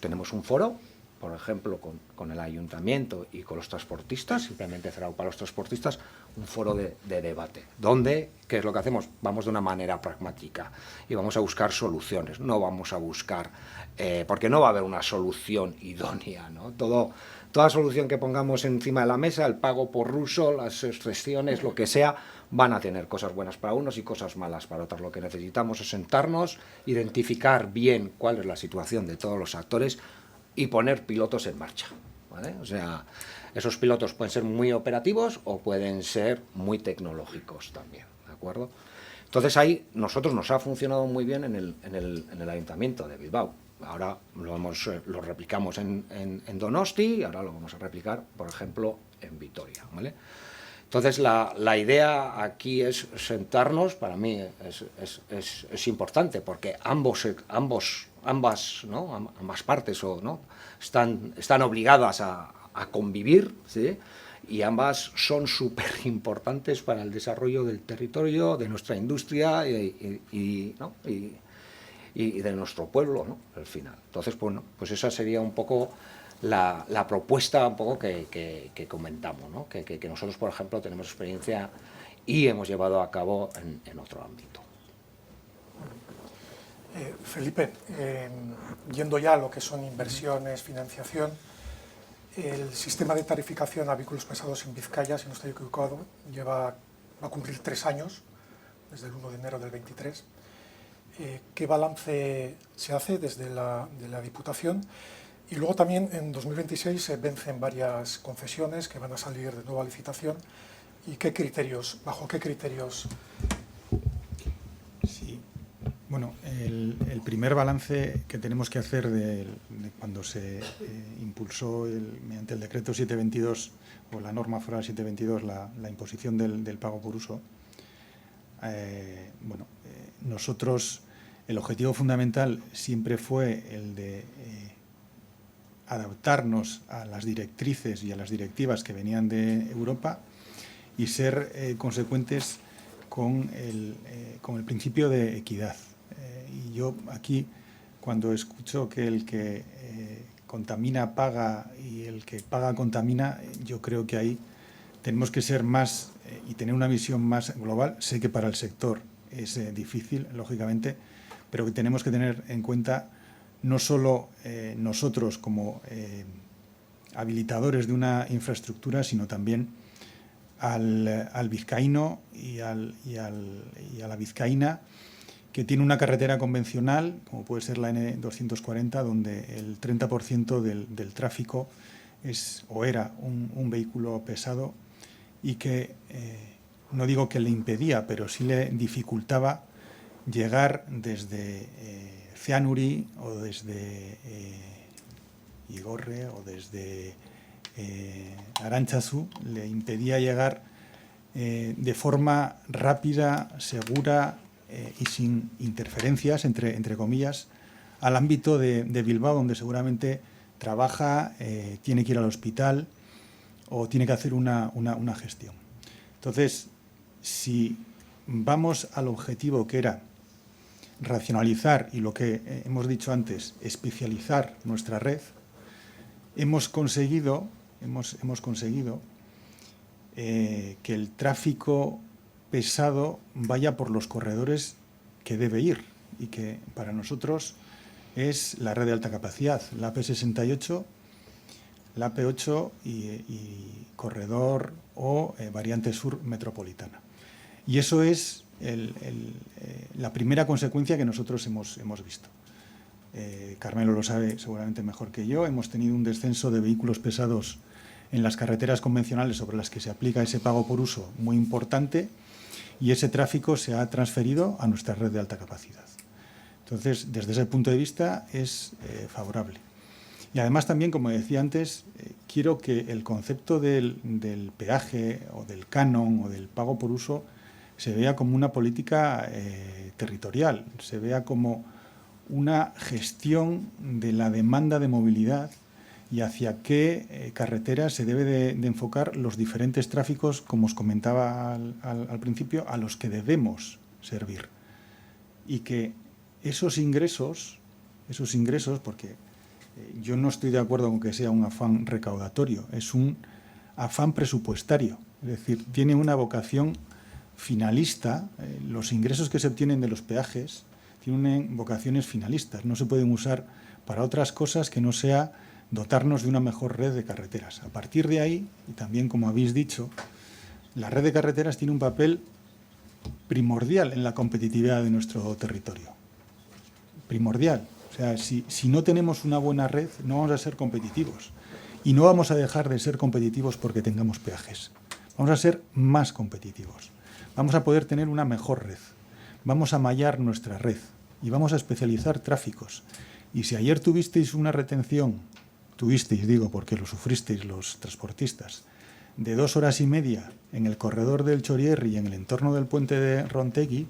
tenemos un foro, por ejemplo, con el ayuntamiento y con los transportistas, simplemente cerrado para los transportistas, un foro de debate, donde, ¿qué es lo que hacemos? Vamos de una manera pragmática y vamos a buscar soluciones, no vamos a buscar, porque no va a haber una solución idónea, ¿no? Toda solución que pongamos encima de la mesa, el pago por uso, las excepciones, lo que sea, van a tener cosas buenas para unos y cosas malas para otros. Lo que necesitamos es sentarnos, identificar bien cuál es la situación de todos los actores y poner pilotos en marcha, ¿vale? O sea, esos pilotos pueden ser muy operativos o pueden ser muy tecnológicos también, ¿de acuerdo? Entonces ahí nosotros nos ha funcionado muy bien en el Ayuntamiento de Bilbao. Ahora lo replicamos en Donosti y ahora lo vamos a replicar, por ejemplo, en Vitoria, ¿vale? Entonces la idea aquí es sentarnos, para mí es importante, porque ambas partes ¿no? están obligadas a convivir, ¿sí? Y ambas son súper importantes para el desarrollo del territorio, de nuestra industria y de nuestro pueblo, ¿no? Al final. Entonces, bueno, pues esa sería un poco la propuesta un poco que comentamos, ¿no? Que nosotros, por ejemplo, tenemos experiencia y hemos llevado a cabo en otro ámbito. Felipe, yendo ya a lo que son inversiones, financiación, el sistema de tarificación a vehículos pesados en Vizcaya, si no estoy equivocado, va a cumplir 3 años, desde el 1 de enero del 23. ¿Qué balance se hace desde la Diputación? Y luego también en 2026 se vencen varias concesiones que van a salir de nueva licitación. ¿Y bajo qué criterios? Sí. Bueno, el primer balance que tenemos que hacer de cuando se impulsó mediante el decreto 722 o la norma foral 722 la imposición del pago por uso, nosotros el objetivo fundamental siempre fue el de adaptarnos a las directrices y a las directivas que venían de Europa y ser consecuentes con el principio de equidad. Y yo aquí, cuando escucho que el que contamina paga y el que paga contamina, yo creo que ahí tenemos que ser más y tener una visión más global. Sé que para el sector es difícil, lógicamente, pero que tenemos que tener en cuenta no solo nosotros como habilitadores de una infraestructura, sino también al vizcaíno y a la vizcaína que tiene una carretera convencional, como puede ser la N240, donde el 30% del tráfico era un vehículo pesado y que, no digo que le impedía, pero sí le dificultaba llegar desde Zeanuri o desde Igorre o desde Arantzazu, le impedía llegar de forma rápida, segura y sin interferencias, entre comillas, al ámbito de Bilbao, donde seguramente trabaja, tiene que ir al hospital o tiene que hacer una gestión. Entonces, si vamos al objetivo que era racionalizar y lo que hemos dicho antes, especializar nuestra red, hemos conseguido que el tráfico pesado vaya por los corredores que debe ir y que para nosotros es la red de alta capacidad, la AP68, la AP8 y corredor o variante sur metropolitana. Y eso es la primera consecuencia que nosotros hemos visto. Carmelo lo sabe seguramente mejor que yo. Hemos tenido un descenso de vehículos pesados en las carreteras convencionales sobre las que se aplica ese pago por uso muy importante, y ese tráfico se ha transferido a nuestra red de alta capacidad. Entonces, desde ese punto de vista es favorable. Y además también, como decía antes, quiero que el concepto del peaje o del canon o del pago por uso se vea como una política territorial, se vea como una gestión de la demanda de movilidad y hacia qué carreteras se debe de enfocar los diferentes tráficos, como os comentaba al principio, a los que debemos servir. Y que esos ingresos, porque yo no estoy de acuerdo con que sea un afán recaudatorio, es un afán presupuestario, es decir, tiene una vocación finalista. Los ingresos que se obtienen de los peajes tienen vocaciones finalistas, no se pueden usar para otras cosas que no sea dotarnos de una mejor red de carreteras. A partir de ahí, y también como habéis dicho, la red de carreteras tiene un papel primordial en la competitividad de nuestro territorio. Primordial. O sea, si no tenemos una buena red, no vamos a ser competitivos. Y no vamos a dejar de ser competitivos porque tengamos peajes. Vamos a ser más competitivos. Vamos a poder tener una mejor red. Vamos a mallar nuestra red y vamos a especializar tráficos. Y si ayer tuvisteis una retención, digo porque lo sufristeis los transportistas, de 2 horas y media en el corredor del Chorierri y en el entorno del puente de Rontegui,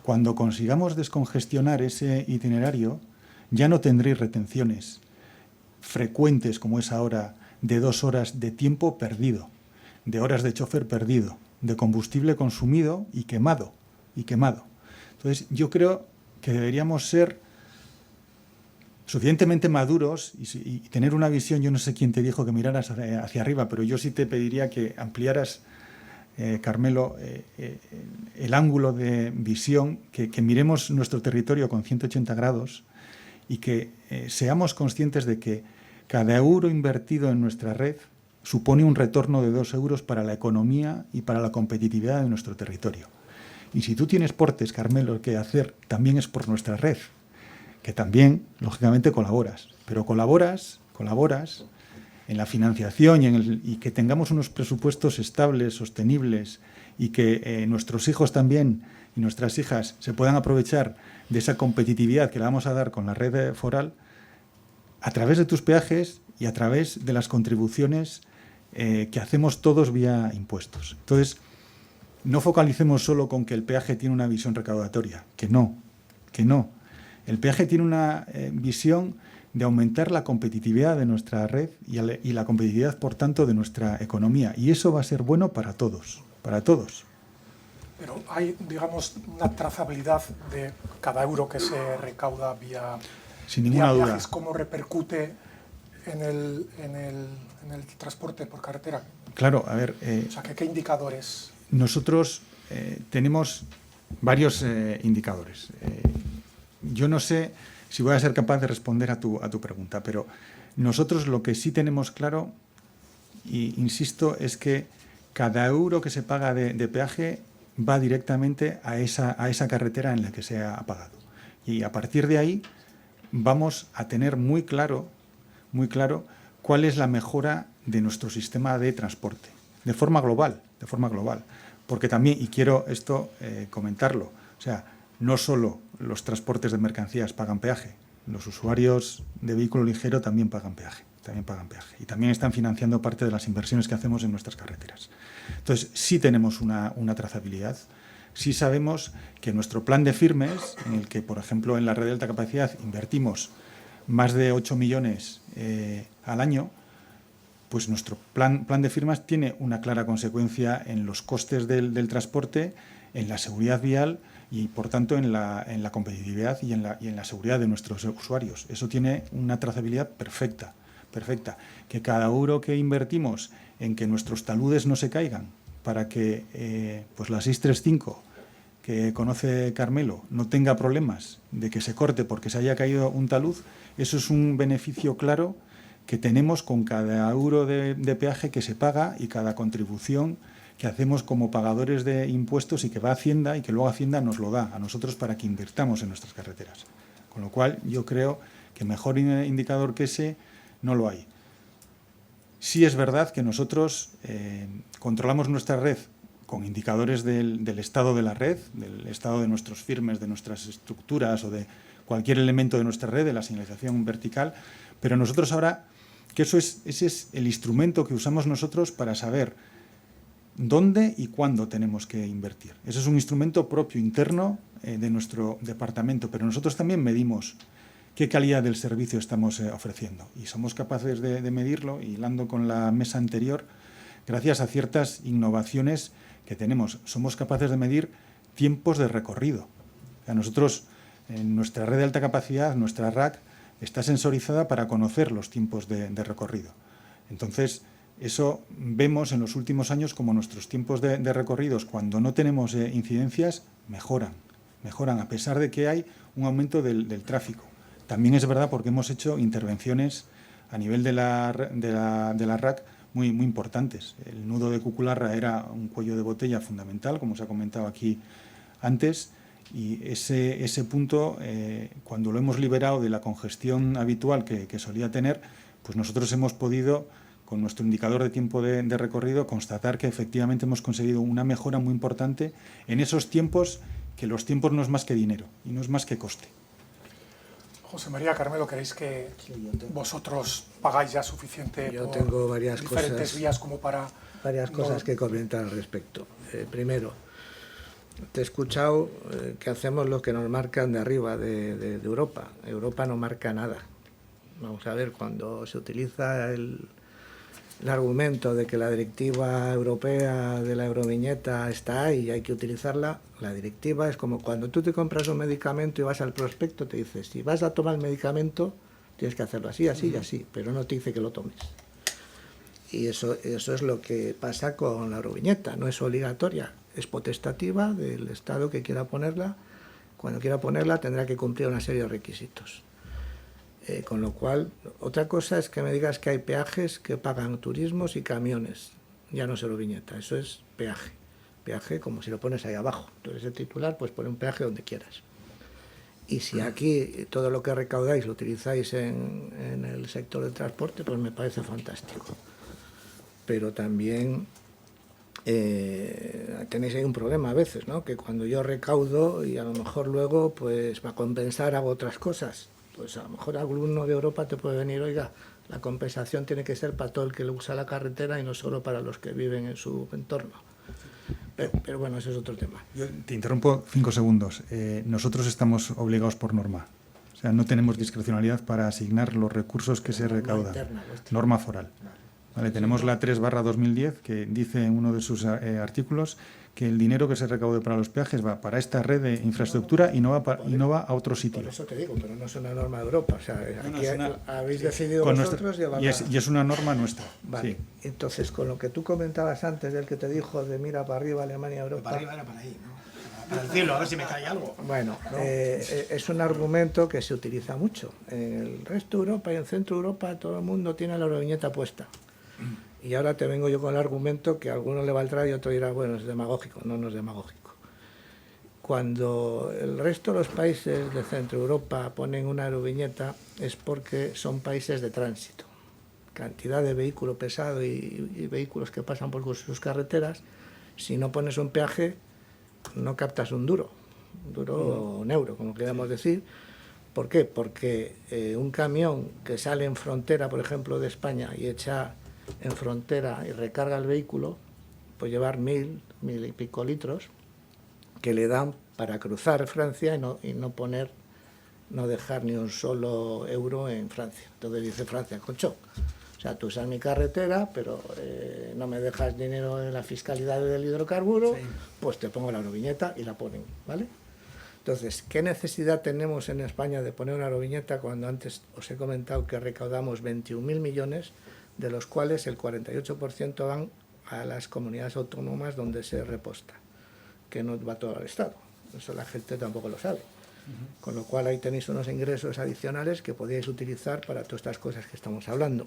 cuando consigamos descongestionar ese itinerario, ya no tendréis retenciones frecuentes como es ahora de 2 horas de tiempo perdido, de horas de chofer perdido, de combustible consumido y quemado. Entonces, yo creo que deberíamos ser suficientemente maduros y tener una visión. Yo no sé quién te dijo que miraras hacia arriba, pero yo sí te pediría que ampliaras, Carmelo, el ángulo de visión, que miremos nuestro territorio con 180 grados y que seamos conscientes de que cada euro invertido en nuestra red supone un retorno de 2 euros para la economía y para la competitividad de nuestro territorio. Y si tú tienes portes, Carmelo, que hacer, también es por nuestra red, que también, lógicamente, colaboras. Pero colaboras en la financiación y que tengamos unos presupuestos estables, sostenibles, y que nuestros hijos también y nuestras hijas se puedan aprovechar de esa competitividad que le vamos a dar con la red foral a través de tus peajes y a través de las contribuciones que hacemos todos vía impuestos. Entonces, no focalicemos solo con que el peaje tiene una visión recaudatoria, que no. El peaje tiene una visión de aumentar la competitividad de nuestra red y la competitividad, por tanto, de nuestra economía. Y eso va a ser bueno para todos. Pero hay, digamos, una trazabilidad de cada euro que se recauda vía, sin ninguna duda, viajes, ¿cómo repercute en el transporte por carretera? Claro, a ver... o sea, ¿qué indicadores? Nosotros tenemos varios indicadores. Yo no sé si voy a ser capaz de responder a tu pregunta, pero nosotros lo que sí tenemos claro, y insisto, es que cada euro que se paga de peaje va directamente a esa carretera en la que se ha pagado. Y a partir de ahí vamos a tener muy claro cuál es la mejora de nuestro sistema de transporte, de forma global. Porque también, y quiero esto comentarlo, o sea, no solo los transportes de mercancías pagan peaje, los usuarios de vehículo ligero también pagan peaje, y también están financiando parte de las inversiones que hacemos en nuestras carreteras. Entonces, sí tenemos una trazabilidad, sí sabemos que nuestro plan de firmes, en el que, por ejemplo, en la red de alta capacidad invertimos más de 8 millones al año, pues nuestro plan de firmas tiene una clara consecuencia en los costes del transporte, en la seguridad vial y, por tanto, en la competitividad y en la seguridad de nuestros usuarios. Eso tiene una trazabilidad perfecta. Que cada euro que invertimos en que nuestros taludes no se caigan, para que pues la 635 que conoce Carmelo no tenga problemas de que se corte porque se haya caído un talud, eso es un beneficio claro que tenemos con cada euro de peaje que se paga y cada contribución que hacemos como pagadores de impuestos y que va a Hacienda y que luego Hacienda nos lo da a nosotros para que invirtamos en nuestras carreteras. Con lo cual, yo creo que mejor indicador que ese no lo hay. Sí es verdad que nosotros controlamos nuestra red con indicadores del estado de la red, del estado de nuestros firmes, de nuestras estructuras o de cualquier elemento de nuestra red, de la señalización vertical, pero nosotros ahora, que ese es el instrumento que usamos nosotros para saber dónde y cuándo tenemos que invertir. Ese es un instrumento propio, interno de nuestro departamento, pero nosotros también medimos qué calidad del servicio estamos ofreciendo y somos capaces de medirlo, hilando con la mesa anterior, gracias a ciertas innovaciones que tenemos. Somos capaces de medir tiempos de recorrido. O sea, nosotros, en nuestra red de alta capacidad, nuestra RAC, está sensorizada para conocer los tiempos de recorrido. Entonces, eso vemos en los últimos años como nuestros tiempos de recorridos, cuando no tenemos incidencias, mejoran a pesar de que hay un aumento del tráfico. También es verdad porque hemos hecho intervenciones a nivel de la RAC muy importantes. El nudo de Cucularra era un cuello de botella fundamental, como se ha comentado aquí antes, y ese punto, cuando lo hemos liberado de la congestión habitual que solía tener, pues nosotros hemos podido, con nuestro indicador de tiempo de recorrido, constatar que efectivamente hemos conseguido una mejora muy importante en esos tiempos, que los tiempos no es más que dinero y no es más que coste. José María, Carmelo, ¿queréis que vosotros pagáis ya suficiente Yo por tengo varias diferentes cosas, vías como para... varias cosas que comentar al respecto. Primero, te he escuchado que hacemos lo que nos marcan de arriba de Europa. Europa no marca nada. Vamos a ver, cuando se utiliza el argumento de que la directiva europea de la Euroviñeta está ahí y hay que utilizarla, la directiva es como cuando tú te compras un medicamento y vas al prospecto, te dice, si vas a tomar el medicamento, tienes que hacerlo así, así y así, pero no te dice que lo tomes. Y eso es lo que pasa con la Euroviñeta, no es obligatoria, es potestativa del Estado que quiera ponerla. Cuando quiera ponerla tendrá que cumplir una serie de requisitos. Con lo cual, otra cosa es que me digas que hay peajes que pagan turismos y camiones. Ya no es Euroviñeta, eso es peaje. Peaje como si lo pones ahí abajo. Tú eres el titular, pues pon un peaje donde quieras. Y si aquí todo lo que recaudáis lo utilizáis en el sector del transporte, pues me parece fantástico. Pero también tenéis ahí un problema a veces, ¿no? Que cuando yo recaudo y a lo mejor luego, pues para compensar hago otras cosas. Pues a lo mejor alguno de Europa te puede venir, oiga, la compensación tiene que ser para todo el que le usa la carretera y no solo para los que viven en su entorno. Pero bueno, ese es otro tema. Yo te interrumpo 5 segundos. Nosotros estamos obligados por norma. O sea, no tenemos discrecionalidad para asignar los recursos que se recaudan. Norma foral. Vale, tenemos la 3/2010 que dice en uno de sus artículos que el dinero que se recaude para los peajes va para esta red de infraestructura y no va a otro sitio. Por eso te digo, pero no es una norma de Europa. O sea, No, aquí habéis decidido con vosotros y es una norma nuestra. Vale. Sí. Entonces, con lo que tú comentabas antes del que te dijo de mira para arriba, Alemania, Europa... Para arriba era para ahí, ¿no? Para el cielo, a ver si me cae algo. Bueno, ¿no? Es un argumento que se utiliza mucho. En el resto de Europa y en el centro de Europa todo el mundo tiene la Euroviñeta puesta. Y ahora te vengo yo con el argumento que a alguno le valdrá y otro dirá, bueno, es demagógico. No, no es demagógico. Cuando el resto de los países de Centro Europa ponen una Euroviñeta es porque son países de tránsito. Cantidad de vehículo pesado y vehículos que pasan por sus carreteras. Si no pones un peaje, no captas un duro o un euro, como queramos decir. ¿Por qué? Porque un camión que sale en frontera, por ejemplo, de España y echa en frontera y recarga el vehículo, pues llevar 1000 y pico litros que le dan para cruzar Francia y no dejar ni un solo euro en Francia. Entonces dice Francia, concho, o sea, tú usas mi carretera, pero no me dejas dinero en la fiscalidad del hidrocarburo, sí, pues te pongo la Euroviñeta y la ponen, ¿vale? Entonces, ¿qué necesidad tenemos en España de poner una Euroviñeta cuando antes os he comentado que recaudamos 21.000 millones, de los cuales el 48% van a las comunidades autónomas donde se reposta, que no va todo al Estado? Eso la gente tampoco lo sabe. Con lo cual ahí tenéis unos ingresos adicionales que podíais utilizar para todas estas cosas que estamos hablando.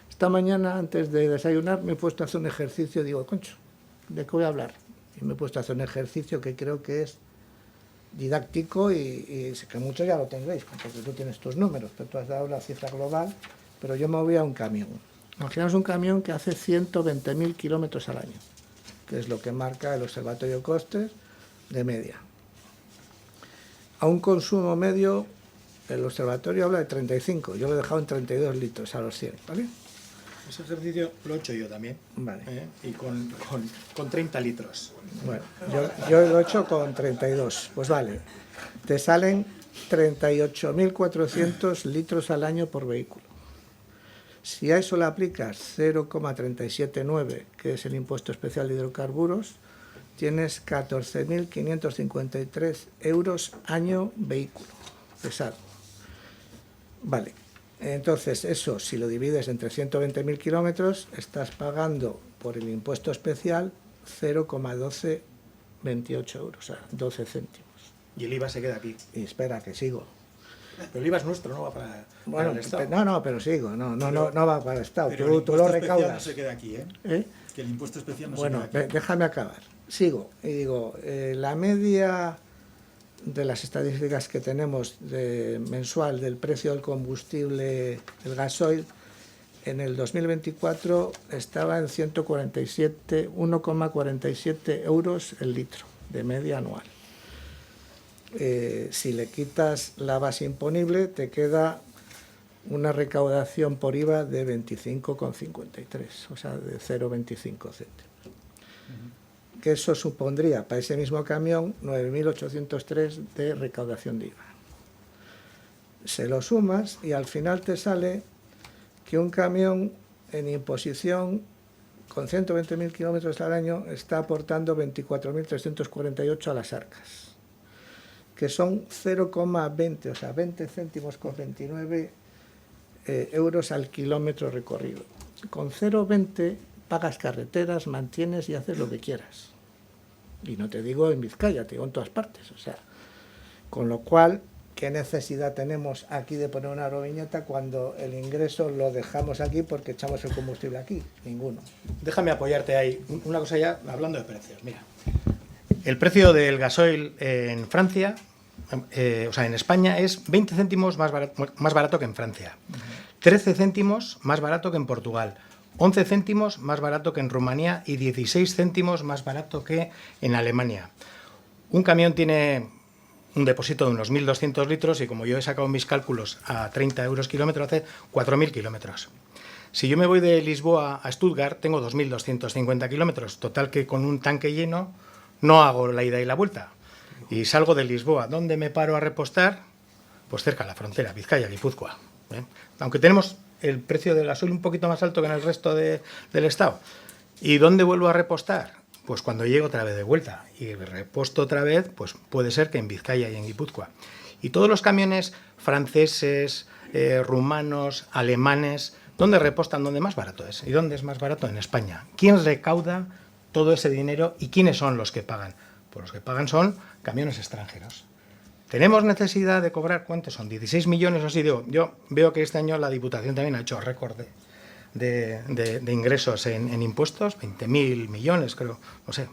Esta mañana, antes de desayunar, me he puesto a hacer un ejercicio, digo, concho, ¿de qué voy a hablar? Y me he puesto a hacer un ejercicio que creo que es didáctico y que muchos ya lo tendréis, porque tú tienes tus números, pero tú has dado la cifra global, pero yo me voy a un camión. Imaginaos un camión que hace 120.000 kilómetros al año, que es lo que marca el Observatorio Costes de media. A un consumo medio, el observatorio habla de 35, yo lo he dejado en 32 litros a los 100, ¿vale? Ese ejercicio lo he hecho yo también. Vale. Y con 30 litros. Bueno, yo lo he hecho con 32, pues vale, te salen 38.400 litros al año por vehículo. Si a eso le aplicas 0,379, que es el impuesto especial de hidrocarburos, tienes 14.553 euros año vehículo pesado. Vale, entonces eso, si lo divides entre 120.000 kilómetros, estás pagando por el impuesto especial 0,1228 euros, o sea, 12 céntimos. Y el IVA se queda aquí. Y espera, que sigo. Pero el IVA es nuestro, no va para el Estado. No, pero sigo, no va para el Estado. Pero Tú lo recaudas. no se queda aquí, ¿eh? ¿Eh? Que el impuesto especial no Bueno, se queda aquí. déjame acabar. Sigo y digo, la media de las estadísticas que tenemos mensual del precio del combustible, el gasoil, en el 2024 estaba en 1,47 euros el litro de media anual. Si le quitas la base imponible, te queda una recaudación por IVA de 25,53, o sea, de 0,25 céntimos. Que eso supondría para ese mismo camión 9.803 de recaudación de IVA. Se lo sumas y al final te sale que un camión en imposición con 120.000 kilómetros al año está aportando 24.348 a las arcas, que son 0,20, o sea, 20 céntimos con 29 euros al kilómetro recorrido. Con 0,20 pagas carreteras, mantienes y haces lo que quieras. Y no te digo en Vizcaya, te digo en todas partes. O sea, con lo cual, ¿qué necesidad tenemos aquí de poner una euroviñeta cuando el ingreso lo dejamos aquí porque echamos el combustible aquí? Ninguno. Déjame apoyarte ahí. Una cosa ya, hablando de precios. Mira, el precio del gasoil en Francia, en España, es 20 céntimos más barato que en Francia. 13 céntimos más barato que en Portugal. 11 céntimos más barato que en Rumanía y 16 céntimos más barato que en Alemania. Un camión tiene un depósito de unos 1.200 litros y como yo he sacado mis cálculos a 30 euros kilómetro, hace 4.000 kilómetros. Si yo me voy de Lisboa a Stuttgart, tengo 2.250 kilómetros. Total que con un tanque lleno no hago la ida y la vuelta. Y salgo de Lisboa. ¿Dónde me paro a repostar? Pues cerca de la frontera, Vizcaya, Guipúzcoa. Aunque tenemos el precio del gasoil un poquito más alto que en el resto del Estado. ¿Y dónde vuelvo a repostar? Pues cuando llego otra vez de vuelta y reposto otra vez, pues puede ser que en Vizcaya y en Guipúzcoa. Y todos los camiones franceses, rumanos, alemanes, ¿dónde repostan? ¿Dónde más barato es? ¿Y dónde es más barato? En España. ¿Quién recauda todo ese dinero y quiénes son los que pagan? Pues los que pagan son camiones extranjeros. ¿Tenemos necesidad de cobrar cuántos son? 16 millones o así. Digo, yo veo que este año la Diputación también ha hecho récord de ingresos en impuestos, 20.000 millones, creo, no sé,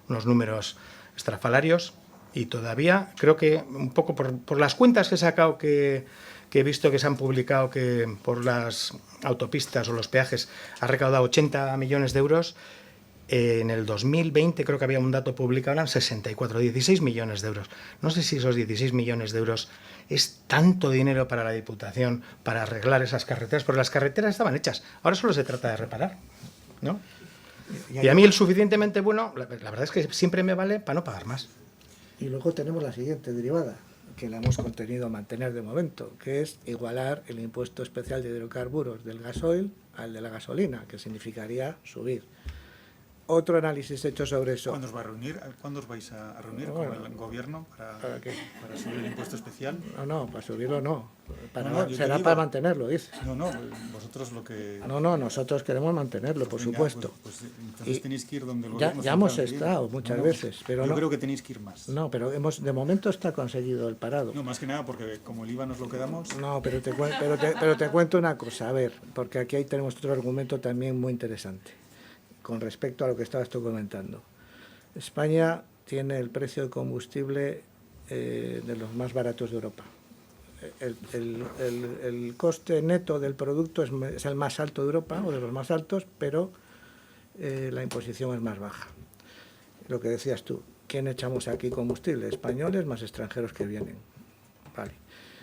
unos números estrafalarios. Y todavía creo que un poco por las cuentas que he sacado, que he visto que se han publicado, que por las autopistas o los peajes ha recaudado 80 millones de euros. En el 2020 creo que había un dato publicado, eran 16 millones de euros. No sé si esos 16 millones de euros es tanto dinero para la Diputación para arreglar esas carreteras, porque las carreteras estaban hechas. Ahora solo se trata de reparar, ¿no? Y a mí el suficientemente bueno, la verdad es que siempre me vale para no pagar más. Y luego tenemos la siguiente derivada, que la hemos contenido mantener de momento, que es igualar el impuesto especial de hidrocarburos del gasoil al de la gasolina, que significaría subir. Otro análisis hecho sobre eso. ¿Cuándo os va a reunir? ¿Cuándo os vais a reunir Bueno, con el gobierno ¿para qué? para subir el impuesto especial? No, para subirlo no. No, yo te será digo. para mantenerlo, dices. No, vosotros lo que... No, nosotros queremos mantenerlo, por Venga, supuesto. Pues entonces Y tenéis que ir donde el ya gobierno... hemos central quiere. estado muchas No, veces, pero yo no. creo que tenéis que ir más. No, pero de momento está conseguido el parado. No, más que nada porque como el IVA nos lo quedamos... No, pero te cuento una cosa, a ver, porque aquí ahí tenemos otro argumento también muy interesante con respecto a lo que estabas tú comentando. España tiene el precio de combustible de los más baratos de Europa. el coste neto del producto es el más alto de Europa, o de los más altos, pero la imposición es más baja. Lo que decías tú, ¿quién echamos aquí combustible? Españoles más extranjeros que vienen. Vale.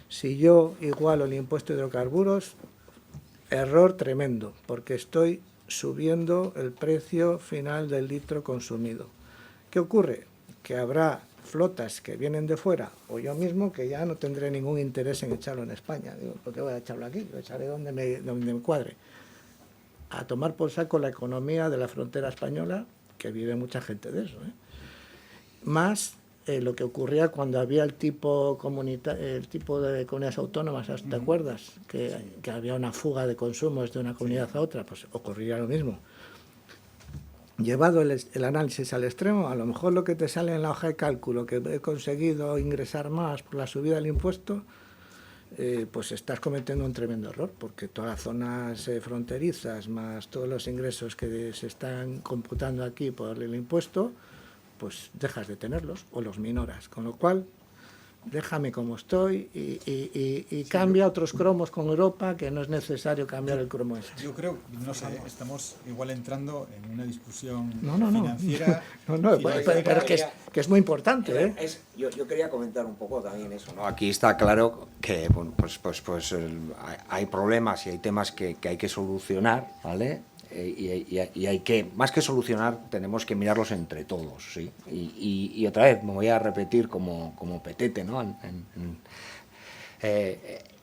Si yo igualo el impuesto de hidrocarburos, error tremendo, porque estoy subiendo el precio final del litro consumido. ¿Qué ocurre? Que habrá flotas que vienen de fuera, o yo mismo, que ya no tendré ningún interés en echarlo en España. Digo, ¿por qué voy a echarlo aquí? Lo echaré donde me cuadre. A tomar por saco la economía de la frontera española, que vive mucha gente de eso, ¿eh? Más lo que ocurría cuando había el tipo de comunidades autónomas, ¿te acuerdas? Que había una fuga de consumos de una comunidad a otra, pues ocurría lo mismo. Llevado el análisis al extremo, a lo mejor lo que te sale en la hoja de cálculo, que he conseguido ingresar más por la subida del impuesto, pues estás cometiendo un tremendo error, porque todas las zonas fronterizas, más todos los ingresos que se están computando aquí por el impuesto, pues dejas de tenerlos o los minoras, con lo cual déjame como estoy y cambia otros cromos con Europa, que no es necesario cambiar el cromo este. Yo creo, no sé, estamos igual entrando en una discusión No. financiera. Pero que es muy importante, ¿eh? Yo quería comentar un poco también eso, ¿no? Aquí está claro que bueno, hay problemas y hay temas que hay que solucionar, ¿vale? Y hay que, más que solucionar, tenemos que mirarlos entre todos, ¿sí? Y otra vez, me voy a repetir como petete, ¿no?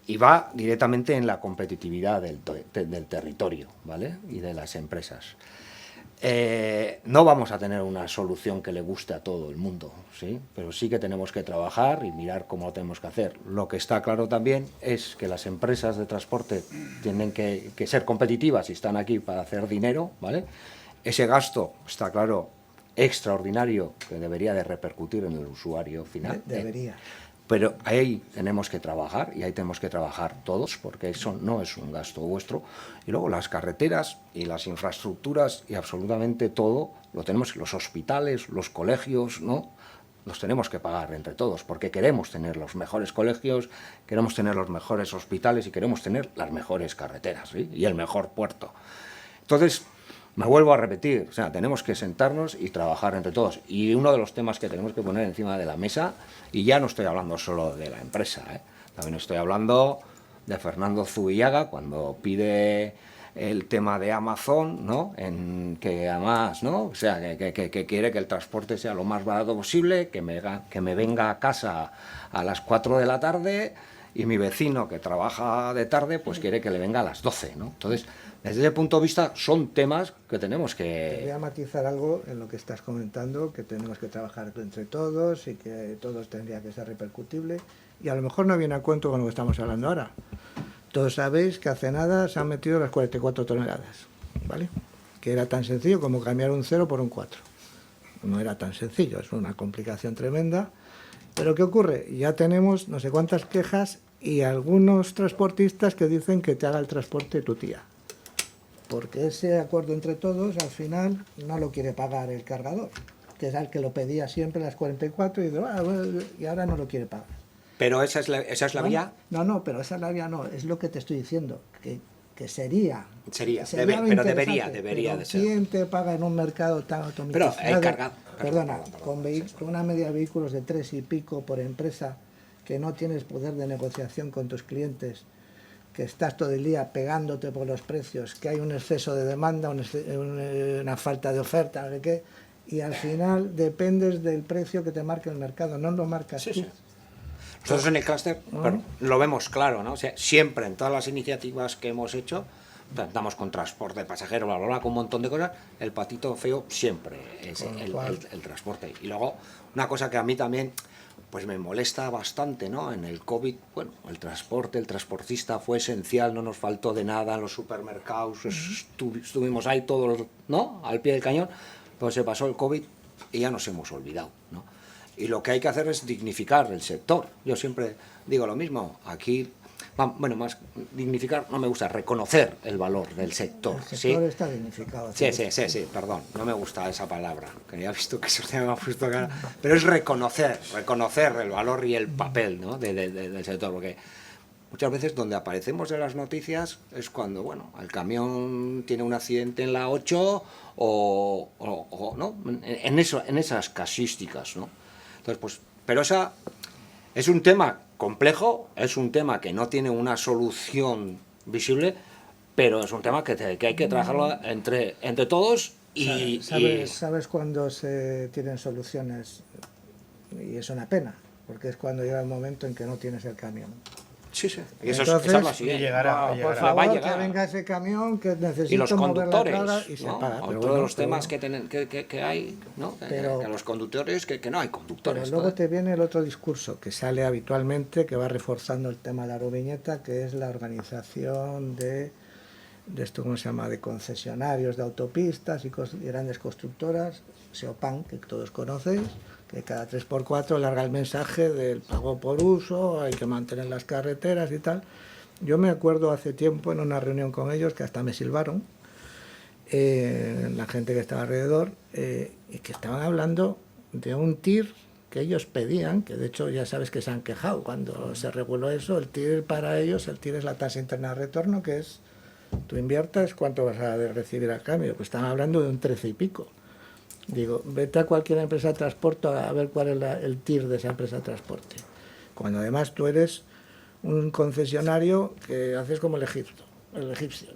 Y va directamente en la competitividad del territorio, ¿vale? Y de las empresas. No vamos a tener una solución que le guste a todo el mundo, ¿sí? Pero sí que tenemos que trabajar y mirar cómo lo tenemos que hacer. Lo que está claro también es que las empresas de transporte tienen que ser competitivas y están aquí para hacer dinero, ¿vale? Ese gasto, está claro, extraordinario, que debería de repercutir en el usuario final. Debería. Pero ahí tenemos que trabajar, y ahí tenemos que trabajar todos, porque eso no es un gasto vuestro. Y luego las carreteras y las infraestructuras y absolutamente todo, lo tenemos, los hospitales, los colegios, ¿no? Los tenemos que pagar entre todos, porque queremos tener los mejores colegios, queremos tener los mejores hospitales y queremos tener las mejores carreteras, ¿sí? Y el mejor puerto. Entonces, me vuelvo a repetir, o sea, tenemos que sentarnos y trabajar entre todos. Y uno de los temas que tenemos que poner encima de la mesa, y ya no estoy hablando solo de la empresa, también estoy hablando de Fernando Zubillaga, cuando pide el tema de Amazon, ¿no? Que además, ¿no? O sea, que quiere que el transporte sea lo más barato posible, que me venga a casa a las 4 de la tarde, y mi vecino que trabaja de tarde, pues quiere que le venga a las 12, ¿no? Entonces, desde ese punto de vista, son temas que tenemos que... Te voy a matizar algo en lo que estás comentando, que tenemos que trabajar entre todos y que todos tendría que ser repercutible. Y a lo mejor no viene a cuento con lo que estamos hablando ahora. Todos sabéis que hace nada se han metido las 44 toneladas, ¿vale? Que era tan sencillo como cambiar un 0 por un 4. No era tan sencillo, es una complicación tremenda. Pero ¿qué ocurre? Ya tenemos no sé cuántas quejas y algunos transportistas que dicen que te haga el transporte tu tía. Porque ese acuerdo entre todos, al final, no lo quiere pagar el cargador, que es el que lo pedía siempre las 44 y ahora no lo quiere pagar. Pero esa es la vía. No, pero esa es la vía no, es lo que te estoy diciendo, que sería pero debería de ser. ¿Quién te paga en un mercado tan automatizado? Pero el cargador... Perdona, con una media de vehículos de 3 y pico por empresa, que no tienes poder de negociación con tus clientes, que estás todo el día pegándote por los precios, que hay un exceso de demanda, una falta de oferta, no sé qué, y al final dependes del precio que te marca el mercado, no lo marcas tú. Sí. Nosotros en el clúster lo vemos claro, ¿no? O sea, siempre en todas las iniciativas que hemos hecho, tratamos con transporte pasajero, bla, bla, bla, con un montón de cosas, el patito feo siempre es el transporte. Y luego, una cosa que a mí también pues me molesta bastante, ¿no? En el COVID, bueno, el transportista fue esencial, no nos faltó de nada en los supermercados, estuvimos ahí todos, ¿no? Al pie del cañón, pero se pasó el COVID y ya nos hemos olvidado, ¿no? Y lo que hay que hacer es dignificar el sector. Yo siempre digo lo mismo, aquí, bueno, más dignificar, no me gusta, reconocer el valor del sector. El sector está dignificado. Sí, perdón, no me gusta esa palabra, que ya he visto que se me ha puesto cara, pero es reconocer el valor y el papel, ¿no? del sector, porque muchas veces donde aparecemos en las noticias es cuando, bueno, el camión tiene un accidente en la 8 o ¿no? En esas casísticas, ¿no? Entonces, pues, pero esa es un tema complejo, es un tema que no tiene una solución visible, pero es un tema que hay que trabajarlo entre todos y... ¿Sabes cuándo se tienen soluciones? Y es una pena, porque es cuando llega el momento en que no tienes el camión. Sí, sí. Y eso Entonces, es algo así. llegará. Por favor, va a llegar. que venga ese camión que necesito Y los mover la conductores, carga y se ¿no? paga. O Pero todos bueno, los temas que hay, ¿no? Pero- que los conductores, que no hay conductores. Pero luego ¿no? te viene el otro discurso que sale habitualmente, que va reforzando el tema de la Euroviñeta, que es la organización de esto, ¿cómo se llama?, de concesionarios de autopistas y grandes constructoras, SEOPAN, que todos conocéis, que cada 3x4 larga el mensaje del pago por uso, hay que mantener las carreteras y tal. Yo me acuerdo hace tiempo en una reunión con ellos, que hasta me silbaron, la gente que estaba alrededor, y que estaban hablando de un TIR que ellos pedían, que de hecho ya sabes que se han quejado cuando se reguló eso. El TIR para ellos, el TIR es la tasa interna de retorno, que es, tú inviertas, ¿cuánto vas a recibir a cambio? Pues están hablando de un 13 y pico. Digo, vete a cualquier empresa de transporte a ver cuál es el TIR de esa empresa de transporte. Cuando además tú eres un concesionario que haces como el egipcio,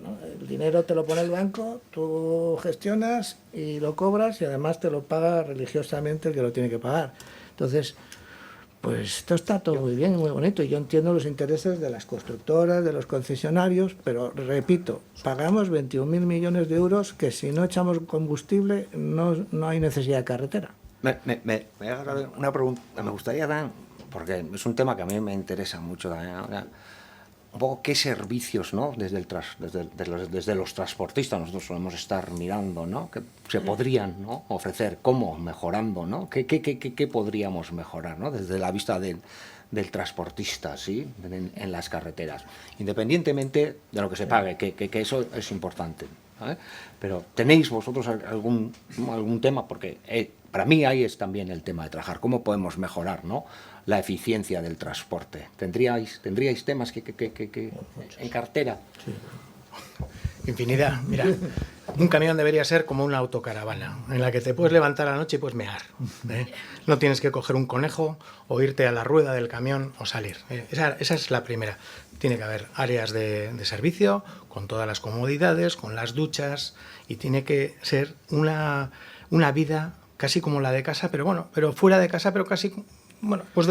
¿no? El dinero te lo pone el banco, tú gestionas y lo cobras y además te lo paga religiosamente el que lo tiene que pagar. Entonces, pues esto está todo muy bien, muy bonito, y yo entiendo los intereses de las constructoras, de los concesionarios, pero repito, pagamos 21.000 millones de euros que si no echamos combustible no hay necesidad de carretera. Me haga una pregunta, me gustaría dar, porque es un tema que a mí me interesa mucho también, ¿no? Un poco qué servicios, ¿no? desde los transportistas nosotros solemos estar mirando, ¿no? Que se podrían, ¿no? ofrecer, cómo mejorando, ¿no? ¿Qué podríamos mejorar, ¿no? Desde la vista del transportista, ¿sí? En las carreteras, independientemente de lo que se pague, que eso es importante, ¿vale? Pero ¿tenéis vosotros algún tema? Porque para mí ahí es también el tema de trabajar, cómo podemos mejorar, ¿no? La eficiencia del transporte. ¿Tendríais temas que en cartera? Infinidad. Mira, un camión debería ser como una autocaravana, en la que te puedes levantar a la noche y puedes mear, ¿eh? No tienes que coger un conejo o irte a la rueda del camión o salir. Esa es la primera. Tiene que haber áreas de servicio, con todas las comodidades, con las duchas, y tiene que ser una vida casi como la de casa, pero bueno, pero fuera de casa, pero casi... Bueno, pues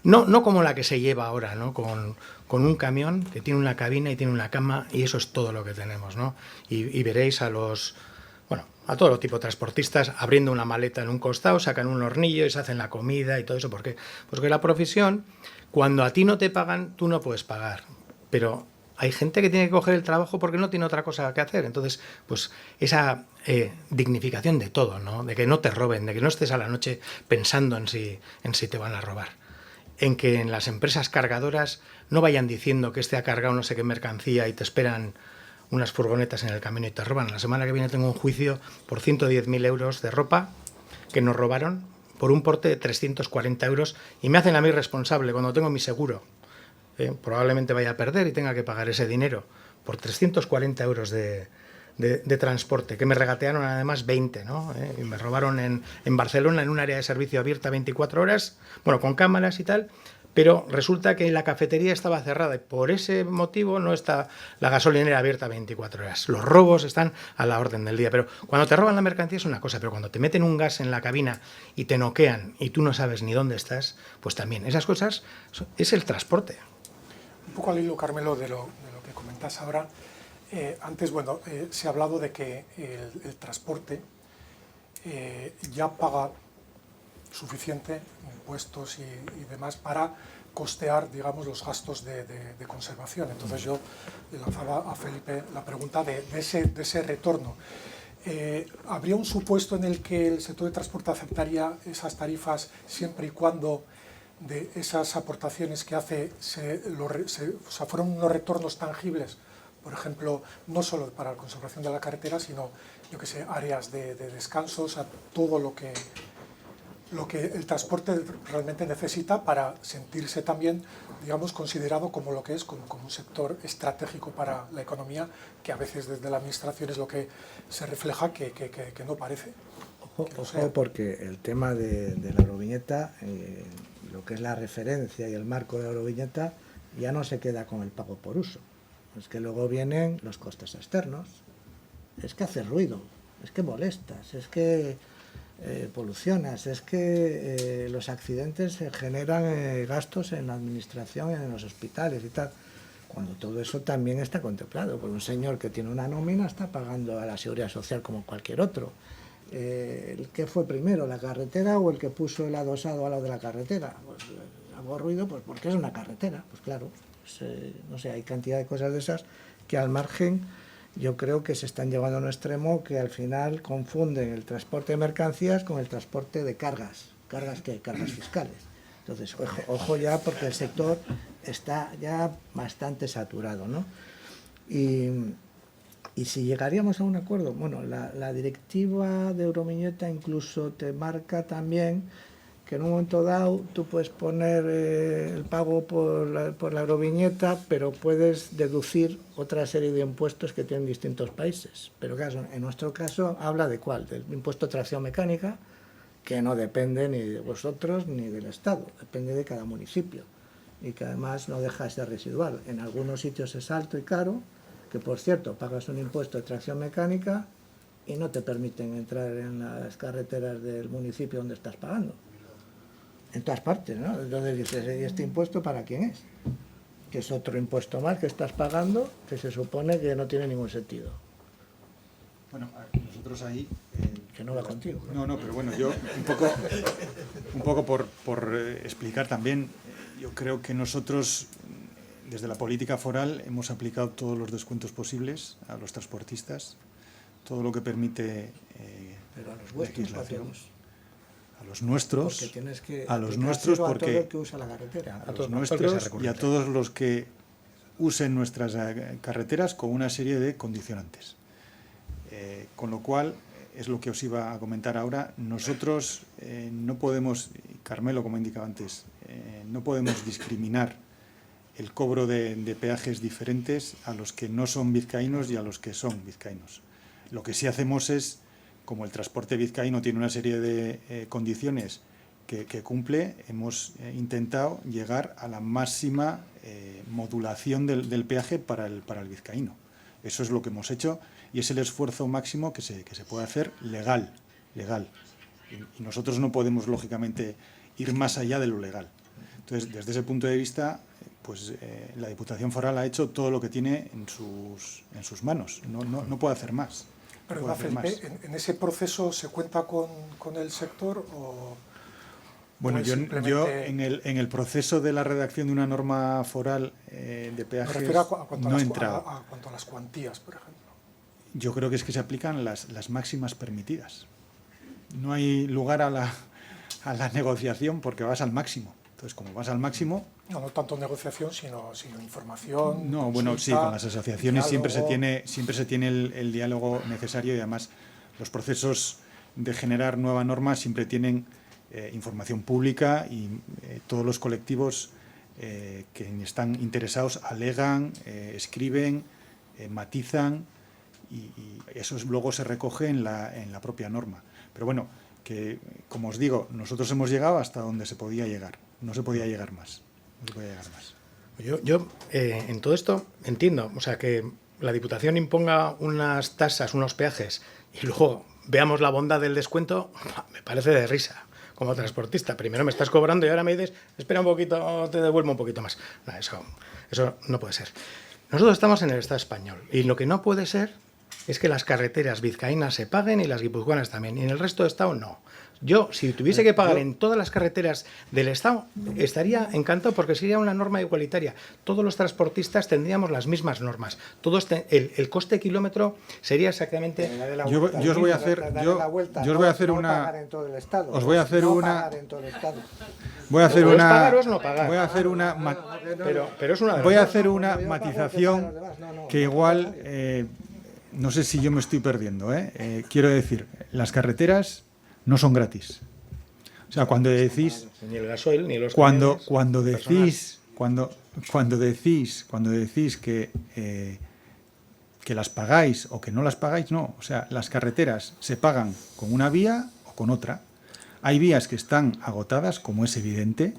no como la que se lleva ahora, ¿no? Con un camión que tiene una cabina y tiene una cama, y eso es todo lo que tenemos, ¿no? Y veréis a todo los tipo de transportistas abriendo una maleta en un costado, sacan un hornillo y se hacen la comida y todo eso. ¿Por qué? Pues que la profesión, cuando a ti no te pagan, tú no puedes pagar. Pero hay gente que tiene que coger el trabajo porque no tiene otra cosa que hacer. Entonces, pues esa dignificación de todo, ¿no? De que no te roben, de que no estés a la noche pensando en si te van a robar. En que en las empresas cargadoras no vayan diciendo que ha cargado no sé qué mercancía y te esperan unas furgonetas en el camino y te roban. La semana que viene tengo un juicio por 110.000 euros de ropa que nos robaron por un porte de 340 euros y me hacen a mí responsable cuando tengo mi seguro. Probablemente vaya a perder y tenga que pagar ese dinero por 340 euros de transporte, que me regatearon además 20, ¿no? Y me robaron en Barcelona, en un área de servicio abierta 24 horas, bueno, con cámaras y tal, pero resulta que la cafetería estaba cerrada y por ese motivo no está la gasolinera abierta 24 horas. Los robos están a la orden del día, pero cuando te roban la mercancía es una cosa, pero cuando te meten un gas en la cabina y te noquean y tú no sabes ni dónde estás, pues también esas cosas es el transporte. Un poco al hilo, Carmelo, de lo que comentas ahora. Antes, bueno, se ha hablado de que el transporte ya paga suficiente impuestos y demás para costear, digamos, los gastos de conservación. Entonces yo le lanzaba a Felipe la pregunta de ese retorno. ¿Habría un supuesto en el que el sector de transporte aceptaría esas tarifas siempre y cuando de esas aportaciones que hace fueron unos retornos tangibles? Por ejemplo, no solo para la conservación de la carretera, sino, yo que sé, áreas de descanso, o sea, todo lo que lo que el transporte realmente necesita para sentirse también, digamos, considerado como lo que es, como un sector estratégico para la economía, que a veces desde la administración es lo que se refleja que no parece. Ojo, porque el tema de la Euroviñeta, lo que es la referencia y el marco de la Euroviñeta, ya no se queda con el pago por uso. Es que luego vienen los costes externos, es que haces ruido, es que molestas, es que polucionas, es que los accidentes se generan gastos en la administración, en los hospitales y tal. Cuando todo eso también está contemplado, porque un señor que tiene una nómina está pagando a la seguridad social como cualquier otro. ¿El que fue primero, la carretera o el que puso el adosado al lado de la carretera? Pues hago ruido pues porque es una carretera, pues claro, no sé, hay cantidad de cosas de esas que al margen yo creo que se están llevando a un extremo que al final confunden el transporte de mercancías con el transporte de cargas. ¿Cargas qué? Cargas fiscales. Entonces, ojo ya, porque el sector está ya bastante saturado, ¿no? Y si llegaríamos a un acuerdo, bueno, la directiva de Euroviñeta incluso te marca también que en un momento dado tú puedes poner el pago por la Euroviñeta, pero puedes deducir otra serie de impuestos que tienen distintos países. Pero claro, en nuestro caso habla de ¿cuál? Del impuesto de tracción mecánica, que no depende ni de vosotros ni del Estado, depende de cada municipio y que además no deja de ser residual. En algunos sitios es alto y caro, que por cierto pagas un impuesto de tracción mecánica y no te permiten entrar en las carreteras del municipio donde estás pagando. En todas partes, ¿no? Entonces dices, ¿y este impuesto para quién es? Que es otro impuesto más que estás pagando, que se supone que no tiene ningún sentido. Bueno, nosotros ahí... que no va contigo. No, pero bueno, yo un poco por explicar también, yo creo que nosotros, desde la política foral, hemos aplicado todos los descuentos posibles a los transportistas, todo lo que permite pero a los vuestros, legislación. A los nuestros, porque tienes que a los nuestros, porque a todo el que usa la carretera, a los nuestros y a todos los que usen nuestras carreteras con una serie de condicionantes. Con lo cual, es lo que os iba a comentar ahora, nosotros no podemos, Carmelo, como indicaba antes, no podemos discriminar el cobro de peajes diferentes a los que no son vizcaínos y a los que son vizcaínos. Lo que sí hacemos es, como el transporte vizcaíno tiene una serie de condiciones que cumple, hemos intentado llegar a la máxima modulación del peaje para el vizcaíno. Eso es lo que hemos hecho y es el esfuerzo máximo que se puede hacer legal. Y nosotros no podemos, lógicamente, ir más allá de lo legal. Entonces, desde ese punto de vista, pues la Diputación Foral ha hecho todo lo que tiene en sus manos. No puede hacer más. Pero, Felipe, ¿en ese proceso se cuenta con el sector o...? Bueno, yo simplemente... en el proceso de la redacción de una norma foral de peajes me refiero a cuanto no he a entrado. a cuanto a las cuantías, por ejemplo. Yo creo que es que se aplican las máximas permitidas. No hay lugar a la negociación porque vas al máximo. Entonces, como vas al máximo... No tanto negociación, sino información. No, bueno, consulta, sí, con las asociaciones diálogo. siempre se tiene el diálogo necesario y además los procesos de generar nueva norma siempre tienen información pública y todos los colectivos que están interesados alegan, escriben, matizan y eso luego se recoge en la propia norma. Pero bueno, que como os digo, nosotros hemos llegado hasta donde se podía llegar. No se podía llegar más. Yo en todo esto entiendo, o sea, que la Diputación imponga unas tasas, unos peajes y luego veamos la bondad del descuento, me parece de risa como transportista. Primero me estás cobrando y ahora me dices, espera un poquito, te devuelvo un poquito más. No, eso no puede ser. Nosotros estamos en el Estado español y lo que no puede ser es que las carreteras vizcaínas se paguen y las guipuzcoanas también, y en el resto del Estado no. Yo, si tuviese que pagar en todas las carreteras del Estado, estaría encantado porque sería una norma igualitaria. Todos los transportistas tendríamos las mismas normas. El coste de kilómetro sería exactamente... Yo os voy a hacer una... Os voy a hacer una... Voy a hacer una... Pagaros, no pagar. Voy a hacer una... Pero es una... Voy a hacer una matización que igual... no sé si yo me estoy perdiendo, Quiero decir, las carreteras no son gratis. O sea, cuando decís, Ni el gasoil, ni los cuando camiones, decís que las pagáis o que no las pagáis, no. O sea, las carreteras se pagan con una vía o con otra. Hay vías que están agotadas, como es evidente,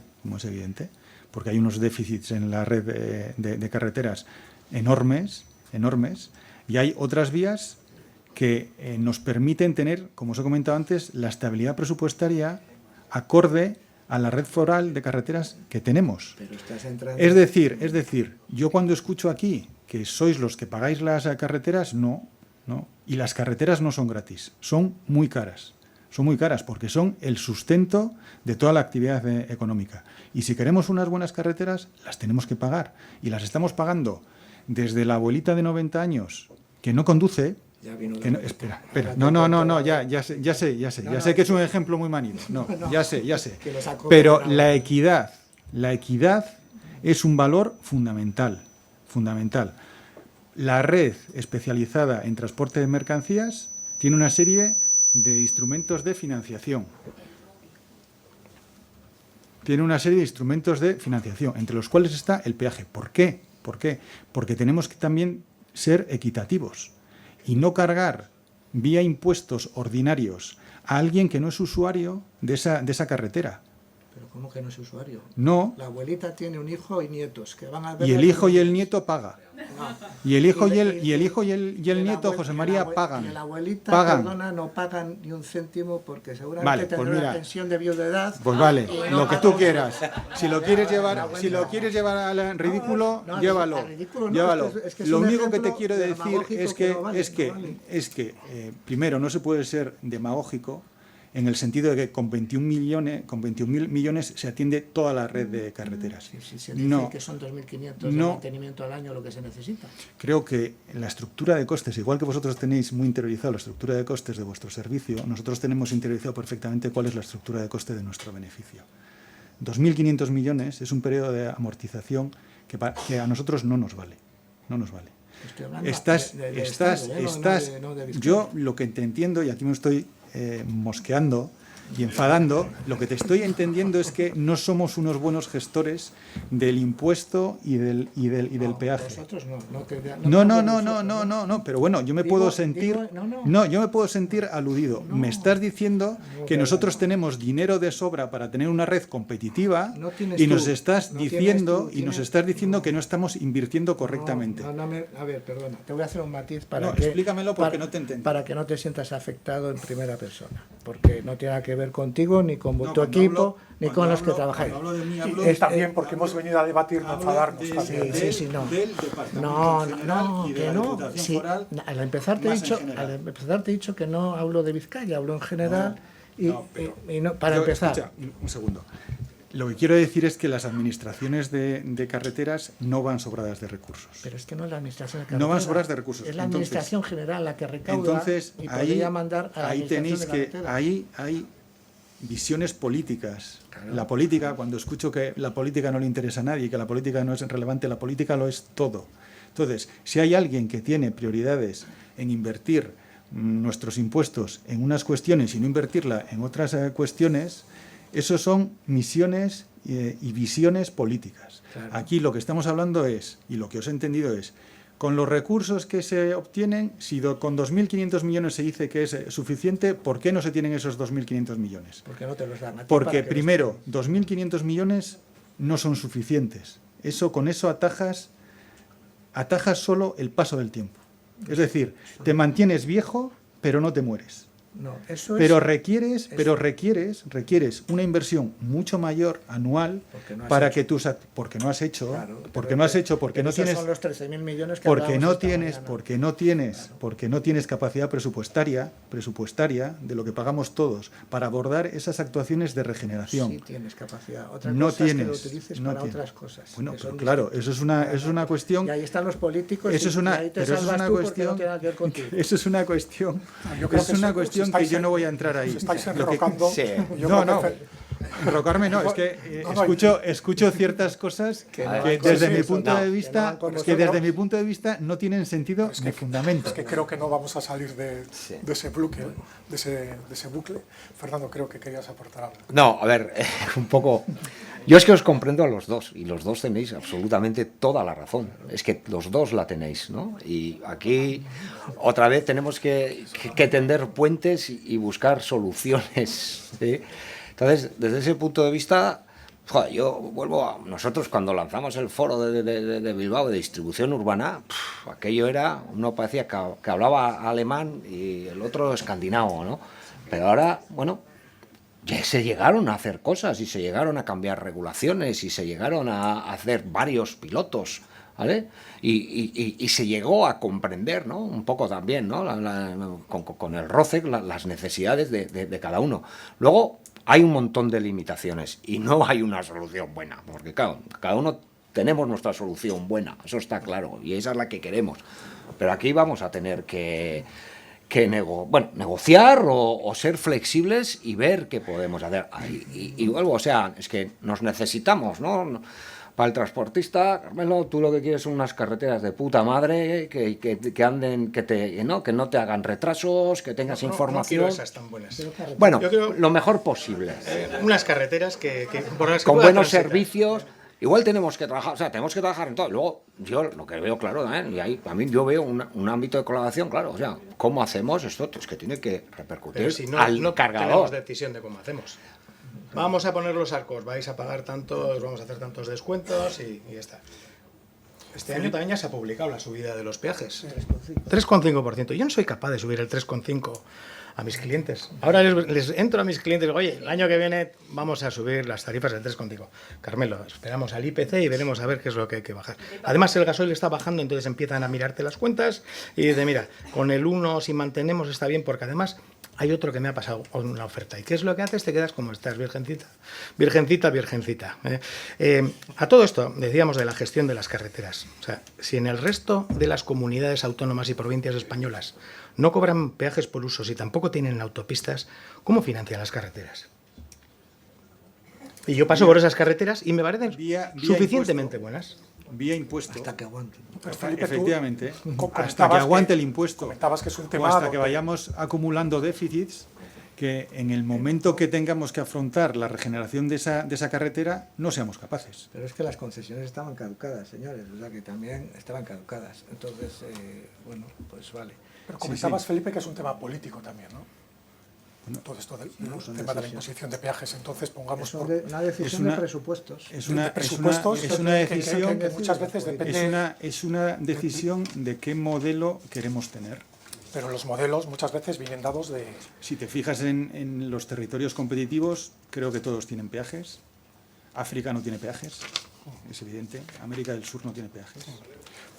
porque hay unos déficits en la red de carreteras enormes, y hay otras vías que nos permiten tener, como os he comentado antes, la estabilidad presupuestaria acorde a la red foral de carreteras que tenemos. Pero estás entrando... Es decir, yo cuando escucho aquí que sois los que pagáis las carreteras, no. Y las carreteras no son gratis, son muy caras. Son muy caras porque son el sustento de toda la actividad económica. Y si queremos unas buenas carreteras, las tenemos que pagar. Y las estamos pagando desde la abuelita de 90 años que no conduce... Que no, espera. No, ya sé que es un ejemplo muy manido. No, ya sé. Pero la equidad es un valor fundamental. La red especializada en transporte de mercancías tiene una serie de instrumentos de financiación. Entre los cuales está el peaje. ¿Por qué? Porque tenemos que también ser equitativos y no cargar vía impuestos ordinarios a alguien que no es usuario de esa carretera. ¿Pero cómo que no es usuario? No. La abuelita tiene un hijo y nietos que van a ver... Y el hijo y el nieto paga. No. Y el hijo y el nieto, José María, pagan. Y la abuelita, pagan. Perdona, no pagan ni un céntimo porque seguramente Vale, pues tendrá mira, una pensión de viudedad. Pues vale, y no lo que pagan tú quieras. Si lo quieres llevar al ridículo, no, llévalo. al ridículo no, llévalo. es que es Lo un único que te ejemplo quiero decir demagógico es que no vale. primero, no se puede ser demagógico en el sentido de que con 21.000 millones se atiende toda la red de carreteras. Si se dice No. que son 2.500 de mantenimiento al año lo que se necesita. Creo que la estructura de costes, igual que vosotros tenéis muy interiorizado la estructura de costes de vuestro servicio, nosotros tenemos interiorizado perfectamente cuál es la estructura de coste de nuestro beneficio. 2.500 millones es un periodo de amortización que a nosotros no nos vale. Estoy hablando de Vizcaya. Yo lo que te entiendo, y aquí me estoy mosqueando y enfadando, lo que te estoy entendiendo es que no somos unos buenos gestores del impuesto y del peaje. Nosotros No, pero bueno, yo me puedo sentir aludido. Me estás diciendo que nosotros tenemos dinero de sobra para tener una red competitiva y nos estás diciendo que no estamos invirtiendo correctamente. A ver, perdona, te voy a hacer un matiz para explícamelo porque no te entiendo. Para que no te sientas afectado en primera persona, porque no tiene nada que ver contigo, ni con tu equipo, ni con los que trabajáis. Y también porque hemos venido a debatir, no enfadarnos. Al empezar te he dicho que no hablo de Vizcaya, hablo en general. Escucha, un segundo. Lo que quiero decir es que las administraciones de carreteras no van sobradas de recursos. Pero es que no es la administración de carreteras. No van sobradas de recursos. Es la administración general la que recauda y podría mandar a la administración de carreteras. Ahí hay visiones políticas. Claro. La política, cuando escucho que la política no le interesa a nadie, que la política no es relevante, la política lo es todo. Entonces, si hay alguien que tiene prioridades en invertir nuestros impuestos en unas cuestiones y no invertirla en otras cuestiones, eso son misiones y visiones políticas. Claro. Aquí lo que estamos hablando es, y lo que os he entendido es, con los recursos que se obtienen, si con 2.500 millones se dice que es suficiente, ¿por qué no se tienen esos 2.500 millones? Porque no te los dan a ti. Porque primero, 2.500 millones no son suficientes. Con eso atajas solo el paso del tiempo. Es decir, te mantienes viejo, pero no te mueres. No, eso pero requieres una inversión mucho mayor anual para que tus porque no has hecho porque no tienes son los 13.000 millones que porque no tienes capacidad presupuestaria de lo que pagamos todos para abordar esas actuaciones de regeneración. Sí tienes capacidad. Otra no cosa tienes, es que lo utilices para otras cosas. Bueno, pero claro, eso es una cuestión. Y ahí están los políticos. Eso es una cuestión. Eso es una cuestión. Es una cuestión que yo no voy a entrar ahí. Os estáis enrocando. enrocarme, no, es que No, no, escucho ciertas cosas que no van desde con mi eso, punto no, de que no vista, van con que vosotros. desde mi punto de vista no tienen sentido ni fundamento. Es que creo que no vamos a salir Sí. de ese bucle, de ese bucle. Fernando, creo que querías aportar algo. No, a ver, un poco... Yo es que os comprendo a los dos, y los dos tenéis absolutamente toda la razón. Es que los dos la tenéis, ¿no? Y aquí, otra vez, tenemos que tender puentes y buscar soluciones, ¿sí? Entonces, desde ese punto de vista, joder, yo vuelvo a... Nosotros cuando lanzamos el foro de Bilbao de distribución urbana, aquello era... Uno parecía que hablaba alemán y el otro escandinavo, ¿no? Pero ahora, bueno... Ya se llegaron a hacer cosas y se llegaron a cambiar regulaciones y se llegaron a hacer varios pilotos, ¿vale? Y se llegó a comprender, ¿no? Un poco también, ¿no? Con el ROCE, las necesidades de cada uno. Luego hay un montón de limitaciones y no hay una solución buena, porque claro, cada uno tenemos nuestra solución buena, eso está claro, y esa es la que queremos. Pero aquí vamos a tener que negociar o ser flexibles y ver qué podemos hacer. Y vuelvo, o sea, es que nos necesitamos, ¿no? Para el transportista, Carmelo, tú lo que quieres son unas carreteras de puta madre, que anden, que no te hagan retrasos, que tengas No información. quiero esas tan buenas. Bueno, Yo creo- lo mejor posible. Unas carreteras por las que Con pueda buenos transitar. servicios. Igual tenemos que trabajar, o sea, tenemos que trabajar en todo. Luego, yo lo que veo claro, y ahí también yo veo un ámbito de colaboración, claro. O sea, ¿cómo hacemos esto? Es que tiene que repercutir Pero si no, al no cargador. tenemos decisión de cómo hacemos. Vamos a poner los arcos, vais a pagar tantos, vamos a hacer tantos descuentos y ya está. Este año también ya se ha publicado la subida de los peajes. 3,5%. Yo no soy capaz de subir el 3,5% a mis clientes. Ahora les entro a mis clientes y digo, oye, el año que viene vamos a subir las tarifas del 3,5%. Carmelo, esperamos al IPC y veremos a ver qué es lo que hay que bajar. Además, el gasoil está bajando, entonces empiezan a mirarte las cuentas y dicen, mira, con el 1 si mantenemos está bien, porque además hay otro que me ha pasado con una oferta. ¿Y qué es lo que haces? Te quedas como estás, virgencita. Virgencita, virgencita. A todo esto, decíamos de la gestión de las carreteras. O sea, si en el resto de las comunidades autónomas y provincias españolas no cobran peajes por usos y tampoco tienen autopistas, ¿cómo financian las carreteras? Y yo paso por esas carreteras y me parecen Vía suficientemente impuesto. buenas. Vía impuesto. Hasta que aguanten. Pero, Felipe, tú Efectivamente, comentabas hasta que aguante el impuesto. Comentabas que es un tema O hasta que donde- vayamos acumulando déficits, que en el momento que tengamos que afrontar la regeneración de esa carretera, no seamos capaces. Pero es que las concesiones estaban caducadas, señores, o sea que también estaban caducadas. Entonces, bueno, pues vale. Pero comentabas, Felipe, que es un tema político también, ¿no? Todo esto del no, son tema de la decisiones. imposición de peajes, entonces pongamos Es por una decisión una- de presupuestos. Es de una, presupuestos es una que decisión, muchas veces depende, es una decisión de qué modelo queremos tener. pero los modelos muchas veces vienen dados de... Si te fijas en los territorios competitivos, creo que todos tienen peajes. África no tiene peajes, es evidente. América del Sur no tiene peajes.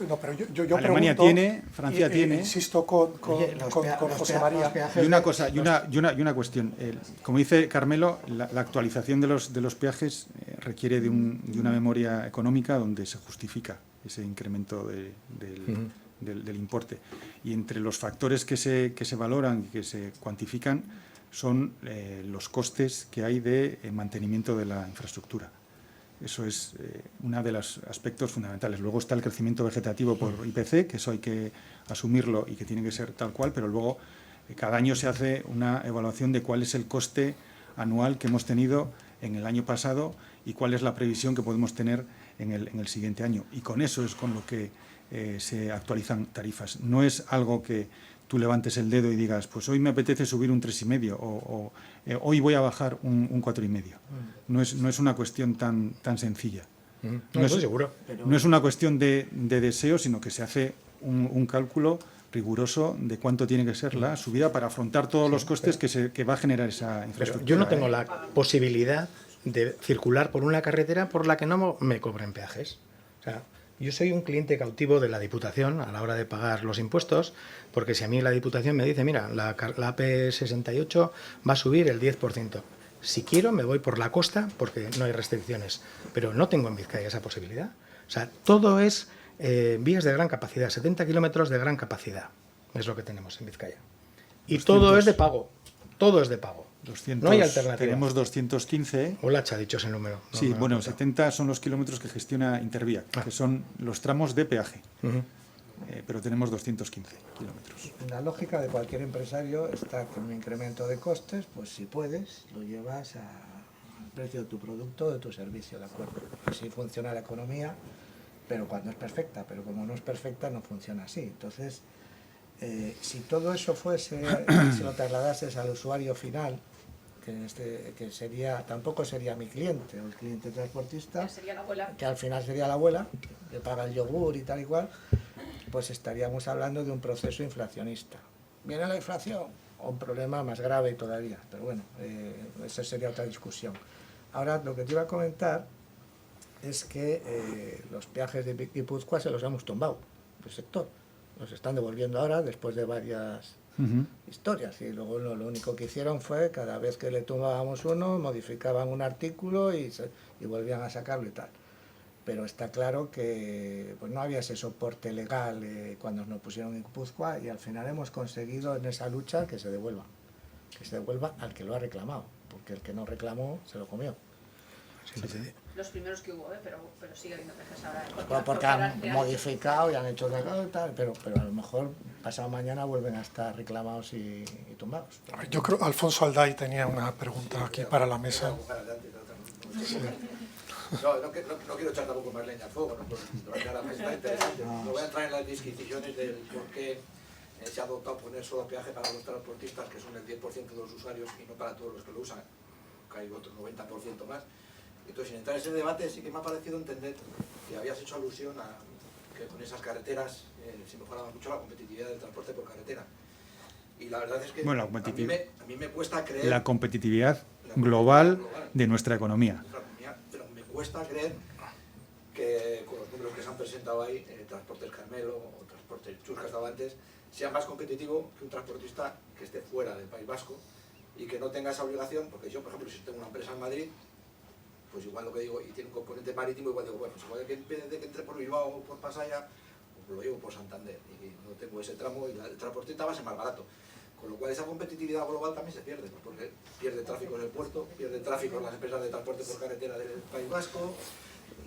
No, pero yo Alemania pregunto, tiene, Francia tiene. Insisto con José María. Y una cosa, y una cuestión. Como dice Carmelo, la actualización de los peajes requiere de una memoria económica donde se justifica ese incremento del importe. Y entre los factores que se valoran y que se cuantifican son los costes que hay de mantenimiento de la infraestructura. Eso es uno de los aspectos fundamentales. Luego está el crecimiento vegetativo por IPC, que eso hay que asumirlo y que tiene que ser tal cual, pero luego cada año se hace una evaluación de cuál es el coste anual que hemos tenido en el año pasado y cuál es la previsión que podemos tener en el siguiente año. Y con eso es con lo que se actualizan tarifas. No es algo que tú levantes el dedo y digas, pues hoy me apetece subir un 3,5 o hoy voy a bajar un 4,5. No es una cuestión tan sencilla. No estoy seguro. No es una cuestión de deseo, sino que se hace un cálculo riguroso de cuánto tiene que ser la subida para afrontar todos los costes que va a generar esa Pero infraestructura. yo no tengo la posibilidad de circular por una carretera por la que no me cobren peajes. O sea, yo soy un cliente cautivo de la Diputación a la hora de pagar los impuestos, porque si a mí la Diputación me dice, mira, la AP68 va a subir el 10%. Si quiero me voy por la costa porque no hay restricciones, pero no tengo en Vizcaya esa posibilidad. O sea, todo es vías de gran capacidad, 70 kilómetros de gran capacidad, es lo que tenemos en Vizcaya. Y todo es de pago, todo es de pago. No hay alternativa. Tenemos 215. Olacha ha dicho ese número. No Sí, me lo bueno, apunto. 70 son los kilómetros que gestiona Intervía, que son los tramos de peaje. Ujú. Pero tenemos 215 kilómetros. En la lógica de cualquier empresario está que un incremento de costes, pues si puedes, lo llevas al precio de tu producto o de tu servicio, ¿de acuerdo? Así funciona la economía, pero cuando es perfecta, pero como no es perfecta no funciona así. Entonces, si todo eso fuese, si lo trasladases al usuario final, que sería, tampoco sería mi cliente o el cliente transportista, Que sería la abuela. que al final sería la abuela, que paga el yogur y tal y cual, pues estaríamos hablando de un proceso inflacionista. ¿Viene la inflación? O un problema más grave todavía, pero bueno, esa sería otra discusión. Ahora, lo que te iba a comentar es que los peajes de Guipúzcoa se los hemos tumbado, el sector. Los están devolviendo ahora después de varias historias, y luego lo único que hicieron fue, cada vez que le tumbábamos uno, modificaban un artículo y volvían a sacarlo y tal. Pero está claro que pues no había ese soporte legal cuando nos pusieron en Guipúzcoa, y al final hemos conseguido en esa lucha que se devuelva al que lo ha reclamado, porque el que no reclamó se lo comió. Los primeros que hubo, pero sigue habiendo peajes ahora. Bueno, porque han modificado y han hecho otra cosa y tal, pero a lo mejor pasado mañana vuelven a estar reclamados y tumbados. A ver, yo creo Alfonso Alday tenía una pregunta aquí para la mesa. No quiero echar tampoco más leña al fuego, ¿no? Está interesante. No voy a entrar en las disquisiciones del por qué se ha adoptado poner solo peaje para los transportistas, que son el 10% de los usuarios, y no para todos los que lo usan, que hay otro 90% más. Entonces, sin entrar en ese debate, sí que me ha parecido entender que habías hecho alusión a que con esas carreteras se mejoraba mucho la competitividad del transporte por carretera. Y la verdad es que Bueno, a mí me cuesta creer... La competitividad global de nuestra economía. Pero me cuesta creer que con los números que se han presentado ahí, Transportes Carmelo o Transportes Chus, que estaba antes, sea más competitivo que un transportista que esté fuera del País Vasco y que no tenga esa obligación, porque yo, por ejemplo, si tengo una empresa en Madrid, pues igual lo que digo, y tiene un componente marítimo, igual digo, bueno, pues igual que en vez de que entre por Bilbao o por Pasaya, pues lo llevo por Santander, y no tengo ese tramo, y el transportista va a ser más barato. Con lo cual esa competitividad global también se pierde, ¿no? Porque pierde tráfico en el puerto, pierde tráfico en las empresas de transporte por carretera del País Vasco,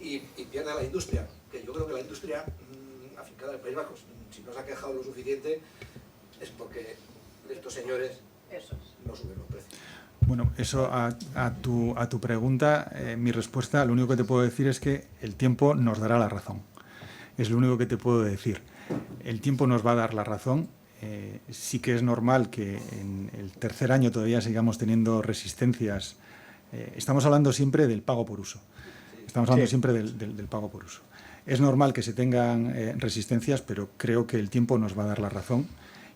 y pierde la industria, que yo creo que la industria afincada en el País Vasco, si no se ha quejado lo suficiente, es porque estos señores no suben los precios. Bueno, eso a tu pregunta, mi respuesta, lo único que te puedo decir es que el tiempo nos dará la razón. Es lo único que te puedo decir. El tiempo nos va a dar la razón. Sí que es normal que en el tercer año todavía sigamos teniendo resistencias. Estamos hablando siempre del pago por uso. Estamos hablando siempre del pago por uso. Es normal que se tengan resistencias, pero creo que el tiempo nos va a dar la razón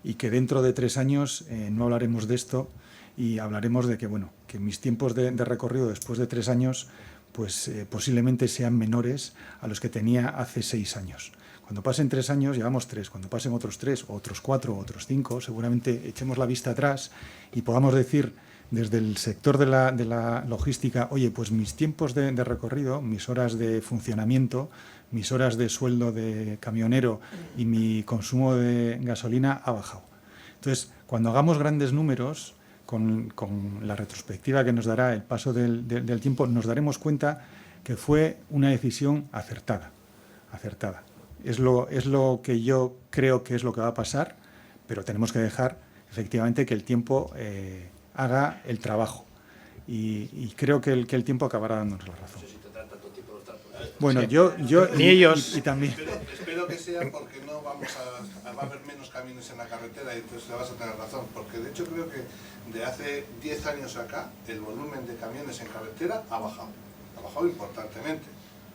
y que dentro de 3 años no hablaremos de esto y hablaremos de que, bueno, que mis tiempos de recorrido después de 3 años pues posiblemente sean menores a los que tenía hace 6 años. Cuando pasen 3 años, llevamos 3. Cuando pasen otros 3, otros 4, otros 5, seguramente echemos la vista atrás y podamos decir desde el sector de la logística, oye, pues mis tiempos de recorrido, mis horas de funcionamiento, mis horas de sueldo de camionero y mi consumo de gasolina ha bajado. Entonces, cuando hagamos grandes números, con la retrospectiva que nos dará el paso del tiempo, nos daremos cuenta que fue una decisión acertada. Es lo que yo creo que es lo que va a pasar, pero tenemos que dejar efectivamente que el tiempo haga el trabajo. Y creo que el tiempo acabará dándonos la razón. No sé si tendrán tanto tiempo los transportistas. Bueno, yo Ni ellos. y también. Espero que sea porque no va a haber menos camiones en la carretera y entonces le vas a tener razón, porque de hecho creo que de hace 10 años acá el volumen de camiones en carretera ha bajado importantemente,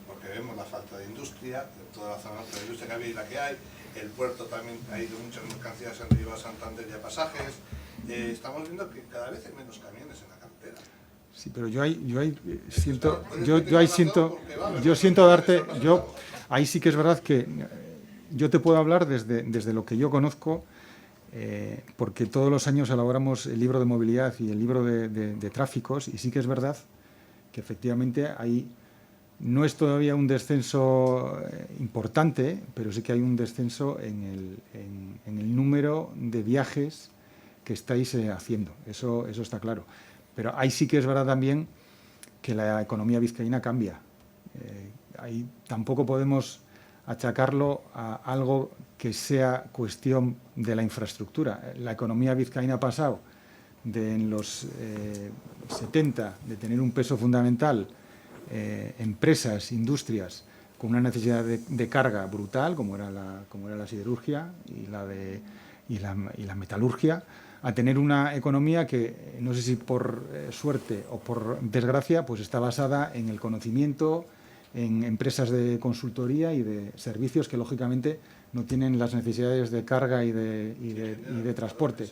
porque vemos la falta de industria, de toda la zona norte de industria que había y la que hay, el puerto también ha ido muchas mercancías en Río a Santander y a pasajes, estamos viendo que cada vez hay menos camiones en la carretera. Sí, pero yo siento darte, ahí sí que es verdad que yo te puedo hablar desde lo que yo conozco, porque todos los años elaboramos el libro de movilidad y el libro de tráficos, y sí que es verdad que efectivamente ahí no es todavía un descenso importante, pero sí que hay un descenso en el número de viajes que estáis haciendo, eso está claro. Pero ahí sí que es verdad también que la economía vizcaína cambia. Ahí tampoco podemos achacarlo a algo que sea cuestión de la infraestructura. La economía vizcaína ha pasado de en los 70 de tener un peso fundamental, empresas, industrias con una necesidad de carga brutal, como era la siderurgia y la metalurgia, a tener una economía que, no sé si por suerte o por desgracia, pues está basada en el conocimiento, en empresas de consultoría y de servicios que, lógicamente, no tienen las necesidades de carga y de transporte.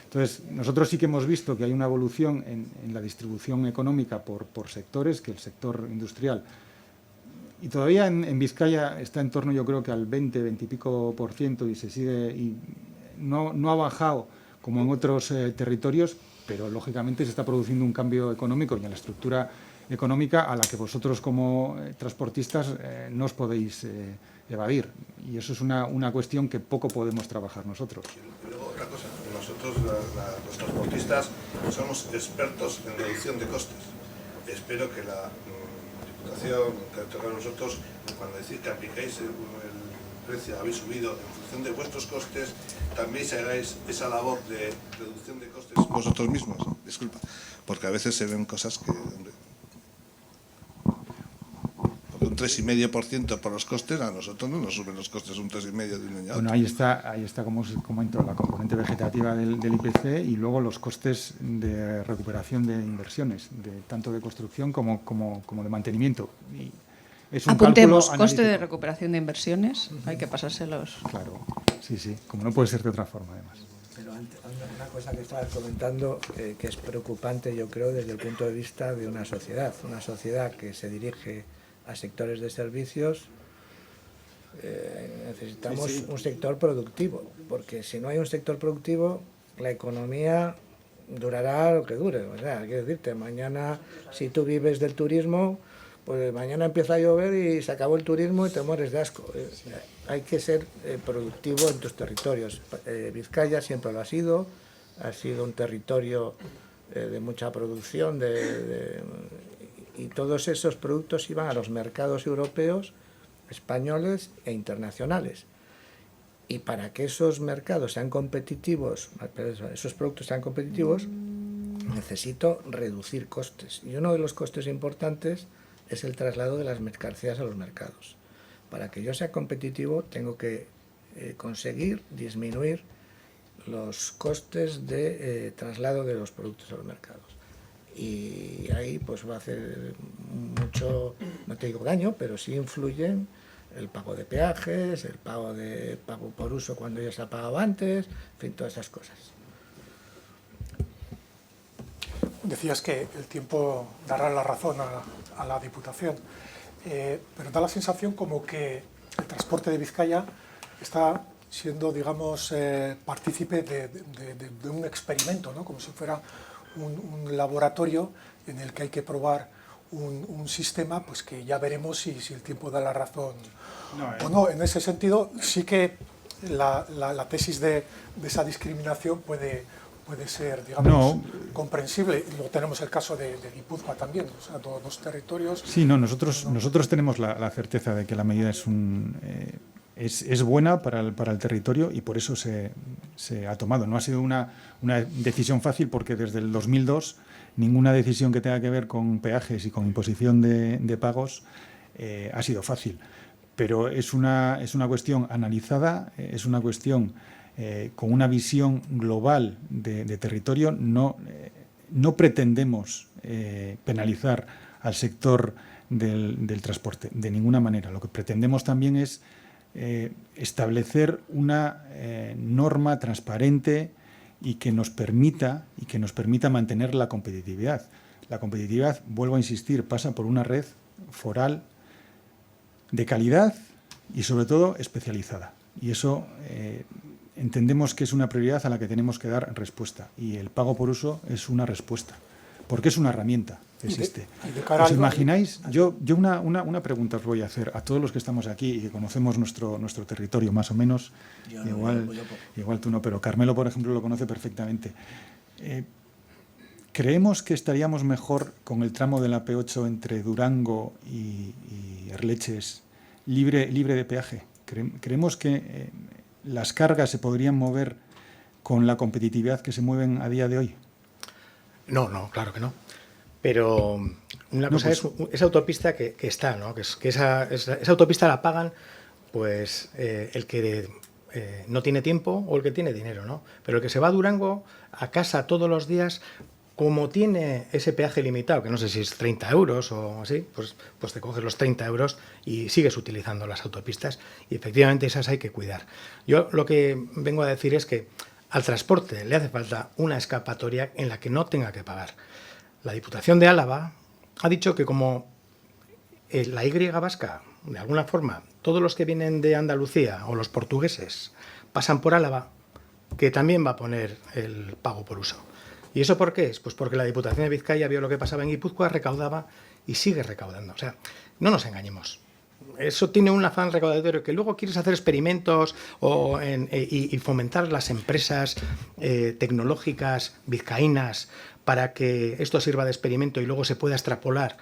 Entonces, nosotros sí que hemos visto que hay una evolución en la distribución económica por sectores, que el sector industrial, y todavía en Vizcaya está en torno, yo creo que al 20 y pico % y se sigue, y no ha bajado como en otros territorios, pero lógicamente se está produciendo un cambio económico y en la estructura económica a la que vosotros como transportistas no os podéis evadir. Y eso es una cuestión que poco podemos trabajar nosotros. Y luego otra cosa, nosotros los transportistas somos expertos en reducción de costes. Espero que la Diputación, que vosotros, cuando decís que aplicáis el precio, habéis subido en función de vuestros costes, también se hagáis esa labor de reducción de costes vosotros mismos. Disculpa, porque a veces se ven cosas que... Hombre, un 3,5% por los costes, a nosotros no nos suben los costes un 3,5% de un año a otro. Bueno, ahí está como os comento, la componente vegetativa del IPC y luego los costes de recuperación de inversiones, tanto de construcción como de mantenimiento. Y es un Apuntemos, cálculo coste de analítico. recuperación de inversiones, hay que pasárselos. Claro, sí, como no puede ser de otra forma, además. Pero una cosa que estabas comentando que es preocupante, yo creo, desde el punto de vista de una sociedad que se dirige a sectores de servicios. Necesitamos un sector productivo, porque si no hay un sector productivo, la economía durará lo que dure. O sea, quiero decirte, mañana, si tú vives del turismo, pues mañana empieza a llover y se acabó el turismo y te mueres de asco. Hay que ser productivo en tus territorios. Vizcaya siempre lo ha sido un territorio de mucha producción, y todos esos productos iban a los mercados europeos, españoles e internacionales. Y para que esos mercados sean competitivos, esos productos sean competitivos, necesito reducir costes. Y uno de los costes importantes es el traslado de las mercancías a los mercados. Para que yo sea competitivo, tengo que conseguir disminuir los costes de traslado de los productos a los mercados. Y ahí pues va a hacer mucho, no te digo daño, pero sí influyen el pago de peajes, el pago por uso cuando ya se ha pagado antes, en fin, todas esas cosas. Decías que el tiempo dará la razón a la Diputación, pero da la sensación como que el transporte de Vizcaya está siendo, digamos, partícipe de un experimento, ¿no? Como si fuera un laboratorio en el que hay que probar un sistema, pues que ya veremos si el tiempo da la razón o no. En ese sentido, sí que la tesis de esa discriminación puede ser, digamos, comprensible. Luego tenemos el caso de Guipúzcoa también, o sea, dos territorios. Sí, nosotros tenemos la certeza de que la medida es buena para el territorio y por eso se ha tomado. No ha sido una decisión fácil porque desde el 2002 ninguna decisión que tenga que ver con peajes y con imposición de pagos ha sido fácil. Pero es una cuestión analizada, es una cuestión con una visión global de territorio. No pretendemos penalizar al sector del transporte de ninguna manera. Lo que pretendemos también es establecer una norma transparente y que nos permita mantener la competitividad. La competitividad, vuelvo a insistir, pasa por una red foral de calidad y sobre todo especializada. Y eso entendemos que es una prioridad a la que tenemos que dar respuesta. Y el pago por uso es una respuesta, porque es una herramienta que existe. ¿Os imagináis? Yo una pregunta os voy a hacer a todos los que estamos aquí y que conocemos nuestro territorio más o menos. Igual tú no, pero Carmelo, por ejemplo, lo conoce perfectamente. ¿creemos que estaríamos mejor con el tramo de la P8 entre Durango y Erleches libre de peaje? ¿Creemos que las cargas se podrían mover con la competitividad que se mueven a día de hoy? No, claro que no. Pero una cosa es esa autopista que está, ¿no? Que esa autopista la pagan pues el que no tiene tiempo o el que tiene dinero, ¿no? Pero el que se va a Durango a casa todos los días, como tiene ese peaje limitado, que no sé si es 30 euros o así, pues te coges los 30 euros y sigues utilizando las autopistas, y efectivamente esas hay que cuidar. Yo lo que vengo a decir es que al transporte le hace falta una escapatoria en la que no tenga que pagar. La Diputación de Álava ha dicho que como la Y vasca, de alguna forma, todos los que vienen de Andalucía o los portugueses pasan por Álava, que también va a poner el pago por uso. ¿Y eso por qué es? Pues porque la Diputación de Vizcaya vio lo que pasaba en Guipúzcoa, recaudaba y sigue recaudando. O sea, no nos engañemos. Eso tiene un afán recaudatorio, que luego quieres hacer experimentos y fomentar las empresas tecnológicas vizcaínas para que esto sirva de experimento y luego se pueda extrapolar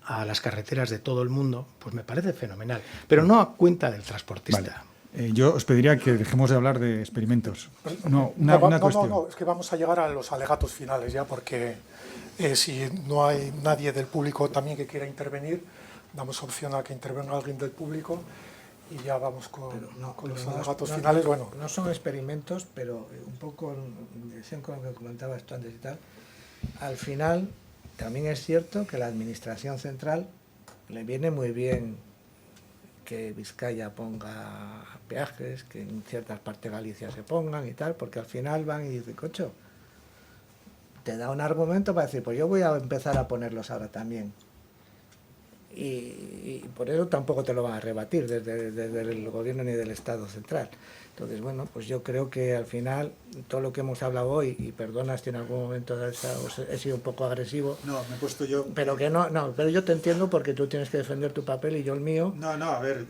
a las carreteras de todo el mundo, pues me parece fenomenal. Pero no a cuenta del transportista. Vale. Yo os pediría que dejemos de hablar de experimentos. Una cuestión. No, es que vamos a llegar a los alegatos finales ya, porque si no hay nadie del público también que quiera intervenir, damos opción a que intervenga alguien del público y ya vamos con los alegatos finales. Bueno, no son experimentos, pero un poco en dirección con lo que comentabas tú antes y tal. Al final, también es cierto que la Administración Central le viene muy bien que Vizcaya ponga peajes, que en ciertas partes de Galicia se pongan y tal, porque al final van y dicen, cocho, te da un argumento para decir, pues yo voy a empezar a ponerlos ahora también. Y por eso tampoco te lo van a rebatir desde el gobierno ni del Estado central. Entonces, bueno, pues yo creo que al final todo lo que hemos hablado hoy, y perdona si en algún momento he sido un poco agresivo. No, me he puesto yo... Pero que no, pero yo te entiendo porque tú tienes que defender tu papel y yo el mío. No, a ver,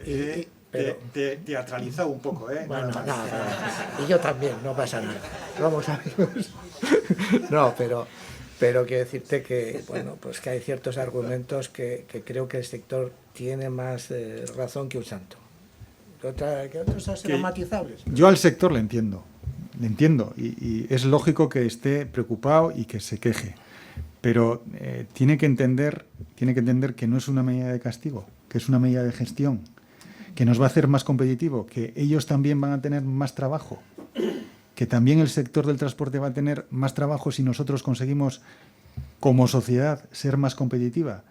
te teatralizado un poco, ¿eh? Bueno, y yo también, no pasa nada. Vamos a ver. No, pero quiero decirte que, bueno, pues que hay ciertos argumentos que creo que el sector tiene más razón que un santo. Que otros serán matizables. Yo al sector le entiendo y es lógico que esté preocupado y que se queje, pero tiene que entender que no es una medida de castigo, que es una medida de gestión, que nos va a hacer más competitivo, que ellos también van a tener más trabajo, que también el sector del transporte va a tener más trabajo si nosotros conseguimos como sociedad ser más competitiva.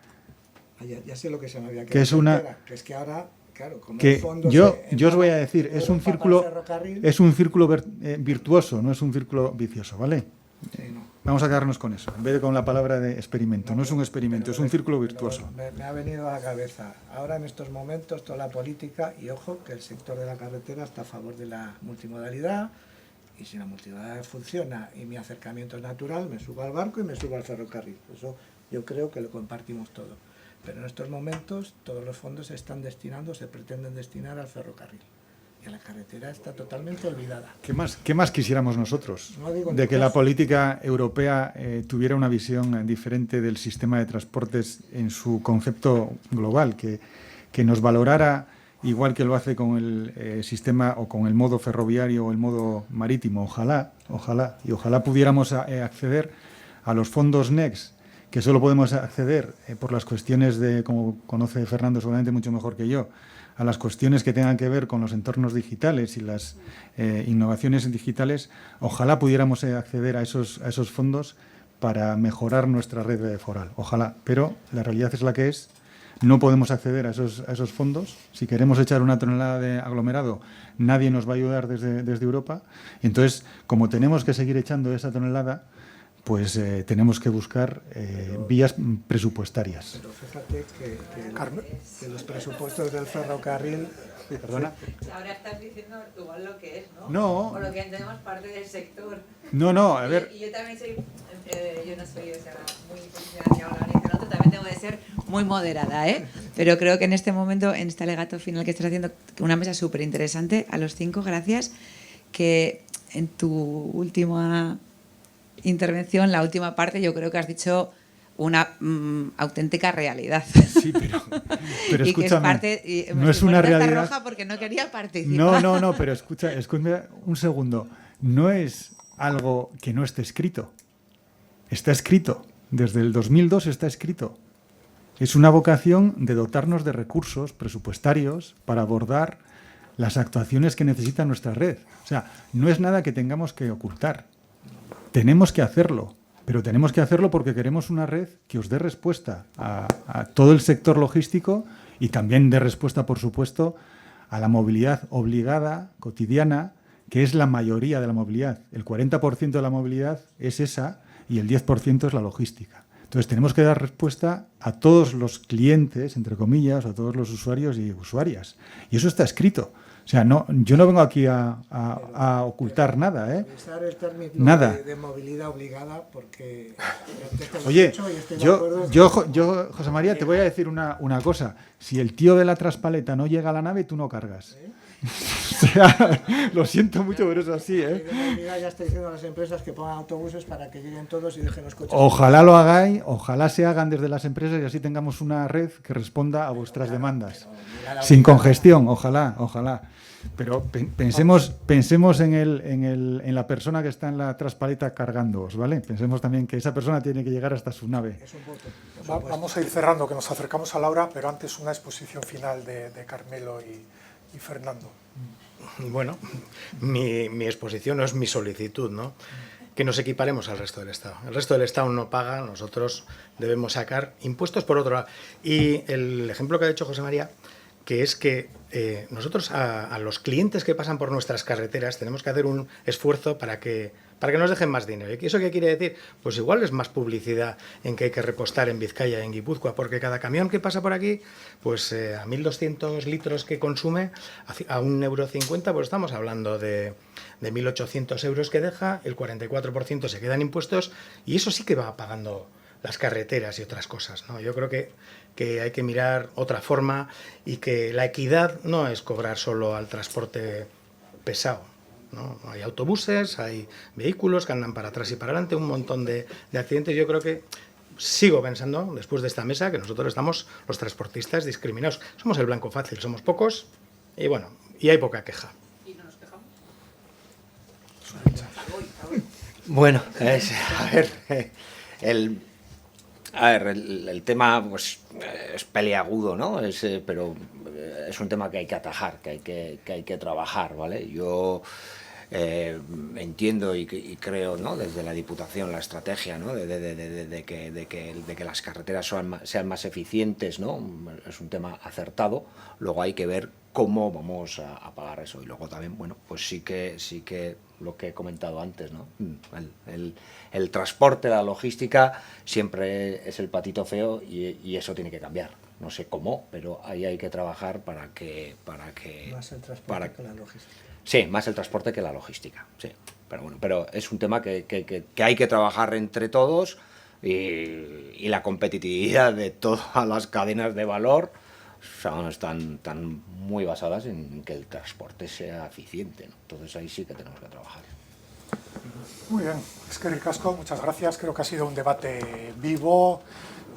Ya sé lo que se me había quedado. Que es que ahora... Claro, como que yo os voy a decir, es un círculo virtuoso, no es un círculo vicioso, ¿vale? Sí, no. Vamos a quedarnos con eso, en vez de con la palabra de experimento. No es un experimento, es un círculo virtuoso. Me ha venido a la cabeza, ahora en estos momentos, toda la política, y ojo, que el sector de la carretera está a favor de la multimodalidad, y si la multimodalidad funciona y mi acercamiento es natural, me subo al barco y me subo al ferrocarril. Eso yo creo que lo compartimos todo. Pero en estos momentos todos los fondos se pretenden destinar al ferrocarril. Y la carretera está totalmente olvidada. ¿Qué más quisiéramos nosotros? No digo de que la política europea tuviera una visión diferente del sistema de transportes en su concepto global, que nos valorara igual que lo hace con el sistema o con el modo ferroviario o el modo marítimo. Ojalá pudiéramos acceder a los fondos NEXT, que solo podemos acceder por las cuestiones de, como conoce Fernando seguramente mucho mejor que yo, a las cuestiones que tengan que ver con los entornos digitales y las innovaciones digitales. Ojalá pudiéramos acceder a esos fondos para mejorar nuestra red foral. Ojalá, pero la realidad es la que es. No podemos acceder a esos fondos. Si queremos echar una tonelada de aglomerado, nadie nos va a ayudar desde Europa. Entonces, como tenemos que seguir echando esa tonelada, pues tenemos que buscar vías presupuestarias. Pero fíjate que los presupuestos del ferrocarril... ¿Perdona? Ahora estás diciendo igual lo que es, ¿no? No. Por lo que entendemos parte del sector. No, a ver... Y yo también soy, yo no soy muy posicionada ni hablar ni otro, también tengo que ser muy moderada, ¿eh? Pero creo que en este momento, en este alegato final que estás haciendo, una mesa súper interesante, a los 5, gracias, que en tu última intervención, la última parte, yo creo que has dicho una auténtica realidad. Sí, pero y que es escúchame, parte, no es una realidad roja porque no quería participar. No, pero escúchame un segundo. No es algo que no esté escrito. Está escrito. Desde el 2002 está escrito. Es una vocación de dotarnos de recursos presupuestarios para abordar las actuaciones que necesita nuestra red. O sea, no es nada que tengamos que ocultar. Tenemos que hacerlo, pero tenemos que hacerlo porque queremos una red que os dé respuesta a todo el sector logístico y también dé respuesta, por supuesto, a la movilidad obligada, cotidiana, que es la mayoría de la movilidad. El 40% de la movilidad es esa y el 10% es la logística. Entonces tenemos que dar respuesta a todos los clientes, entre comillas, a todos los usuarios y usuarias. Y eso está escrito. O sea, yo no vengo aquí a ocultar nada, ¿eh? El término nada. De movilidad obligada, porque... Oye, yo, José María, te voy a decir una cosa. Si el tío de la traspaleta no llega a la nave, tú no cargas. O sea, lo siento mucho, pero es así, ¿eh? Ya estoy diciendo a las empresas que pongan autobuses para que lleguen todos y dejen los coches. Ojalá lo hagáis, ojalá se hagan desde las empresas y así tengamos una red que responda a vuestras demandas. Sin congestión, ojalá. Pero pensemos en la persona que está en la traspaleta cargándoos, ¿vale? Pensemos también que esa persona tiene que llegar hasta su nave. Vamos a ir cerrando, que nos acercamos a la hora, pero antes una exposición final de Carmelo y Fernando. Bueno, mi exposición no es mi solicitud, ¿no? Que nos equiparemos al resto del Estado. El resto del Estado no paga, nosotros debemos sacar impuestos por otro lado. Y el ejemplo que ha dicho José María, que es que nosotros a los clientes que pasan por nuestras carreteras tenemos que hacer un esfuerzo para que nos dejen más dinero. ¿Y eso qué quiere decir? Pues igual es más publicidad en que hay que repostar en Vizcaya y en Guipúzcoa, porque cada camión que pasa por aquí, pues a 1.200 litros que consume, a 1,50 €, pues estamos hablando de 1.800 euros que deja, el 44% se queda en impuestos y eso sí que va pagando las carreteras y otras cosas, ¿no? Yo creo que hay que mirar otra forma y que la equidad no es cobrar solo al transporte pesado, ¿no? Hay autobuses, hay vehículos que andan para atrás y para adelante, un montón de accidentes. Yo creo que sigo pensando, después de esta mesa, que nosotros estamos, los transportistas, discriminados. Somos el blanco fácil, somos pocos y bueno, y hay poca queja. ¿Y no nos quejamos? Bueno, el tema pues, es peliagudo, ¿no? Pero es un tema que hay que atajar, que hay que trabajar, ¿vale? Yo entiendo y creo, ¿no? Desde la Diputación la estrategia, ¿no? de que las carreteras sean más eficientes, ¿no? Es un tema acertado. Luego hay que ver cómo vamos a pagar eso. Y luego también, bueno, pues sí que lo que he comentado antes, ¿no? El transporte, la logística siempre es el patito feo y eso tiene que cambiar. No sé cómo, pero ahí hay que trabajar para que Más el transporte que la logística. Sí, más el transporte que la logística, sí. Pero es un tema que hay que trabajar entre todos y la competitividad de todas las cadenas de valor están muy basadas en que el transporte sea eficiente, ¿no? Entonces ahí sí que tenemos que trabajar. Muy bien, Eskerrik Asko, muchas gracias. Creo que ha sido un debate vivo,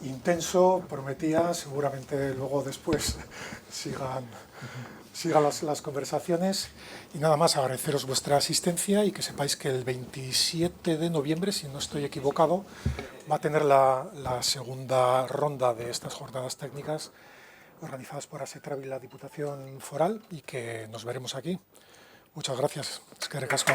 intenso, prometía. Seguramente luego después sigan las conversaciones. Y nada más, agradeceros vuestra asistencia y que sepáis que el 27 de noviembre, si no estoy equivocado, va a tener la segunda ronda de estas jornadas técnicas organizadas por ASETRAB y la Diputación Foral y que nos veremos aquí. Muchas gracias. Eskerrik Asko.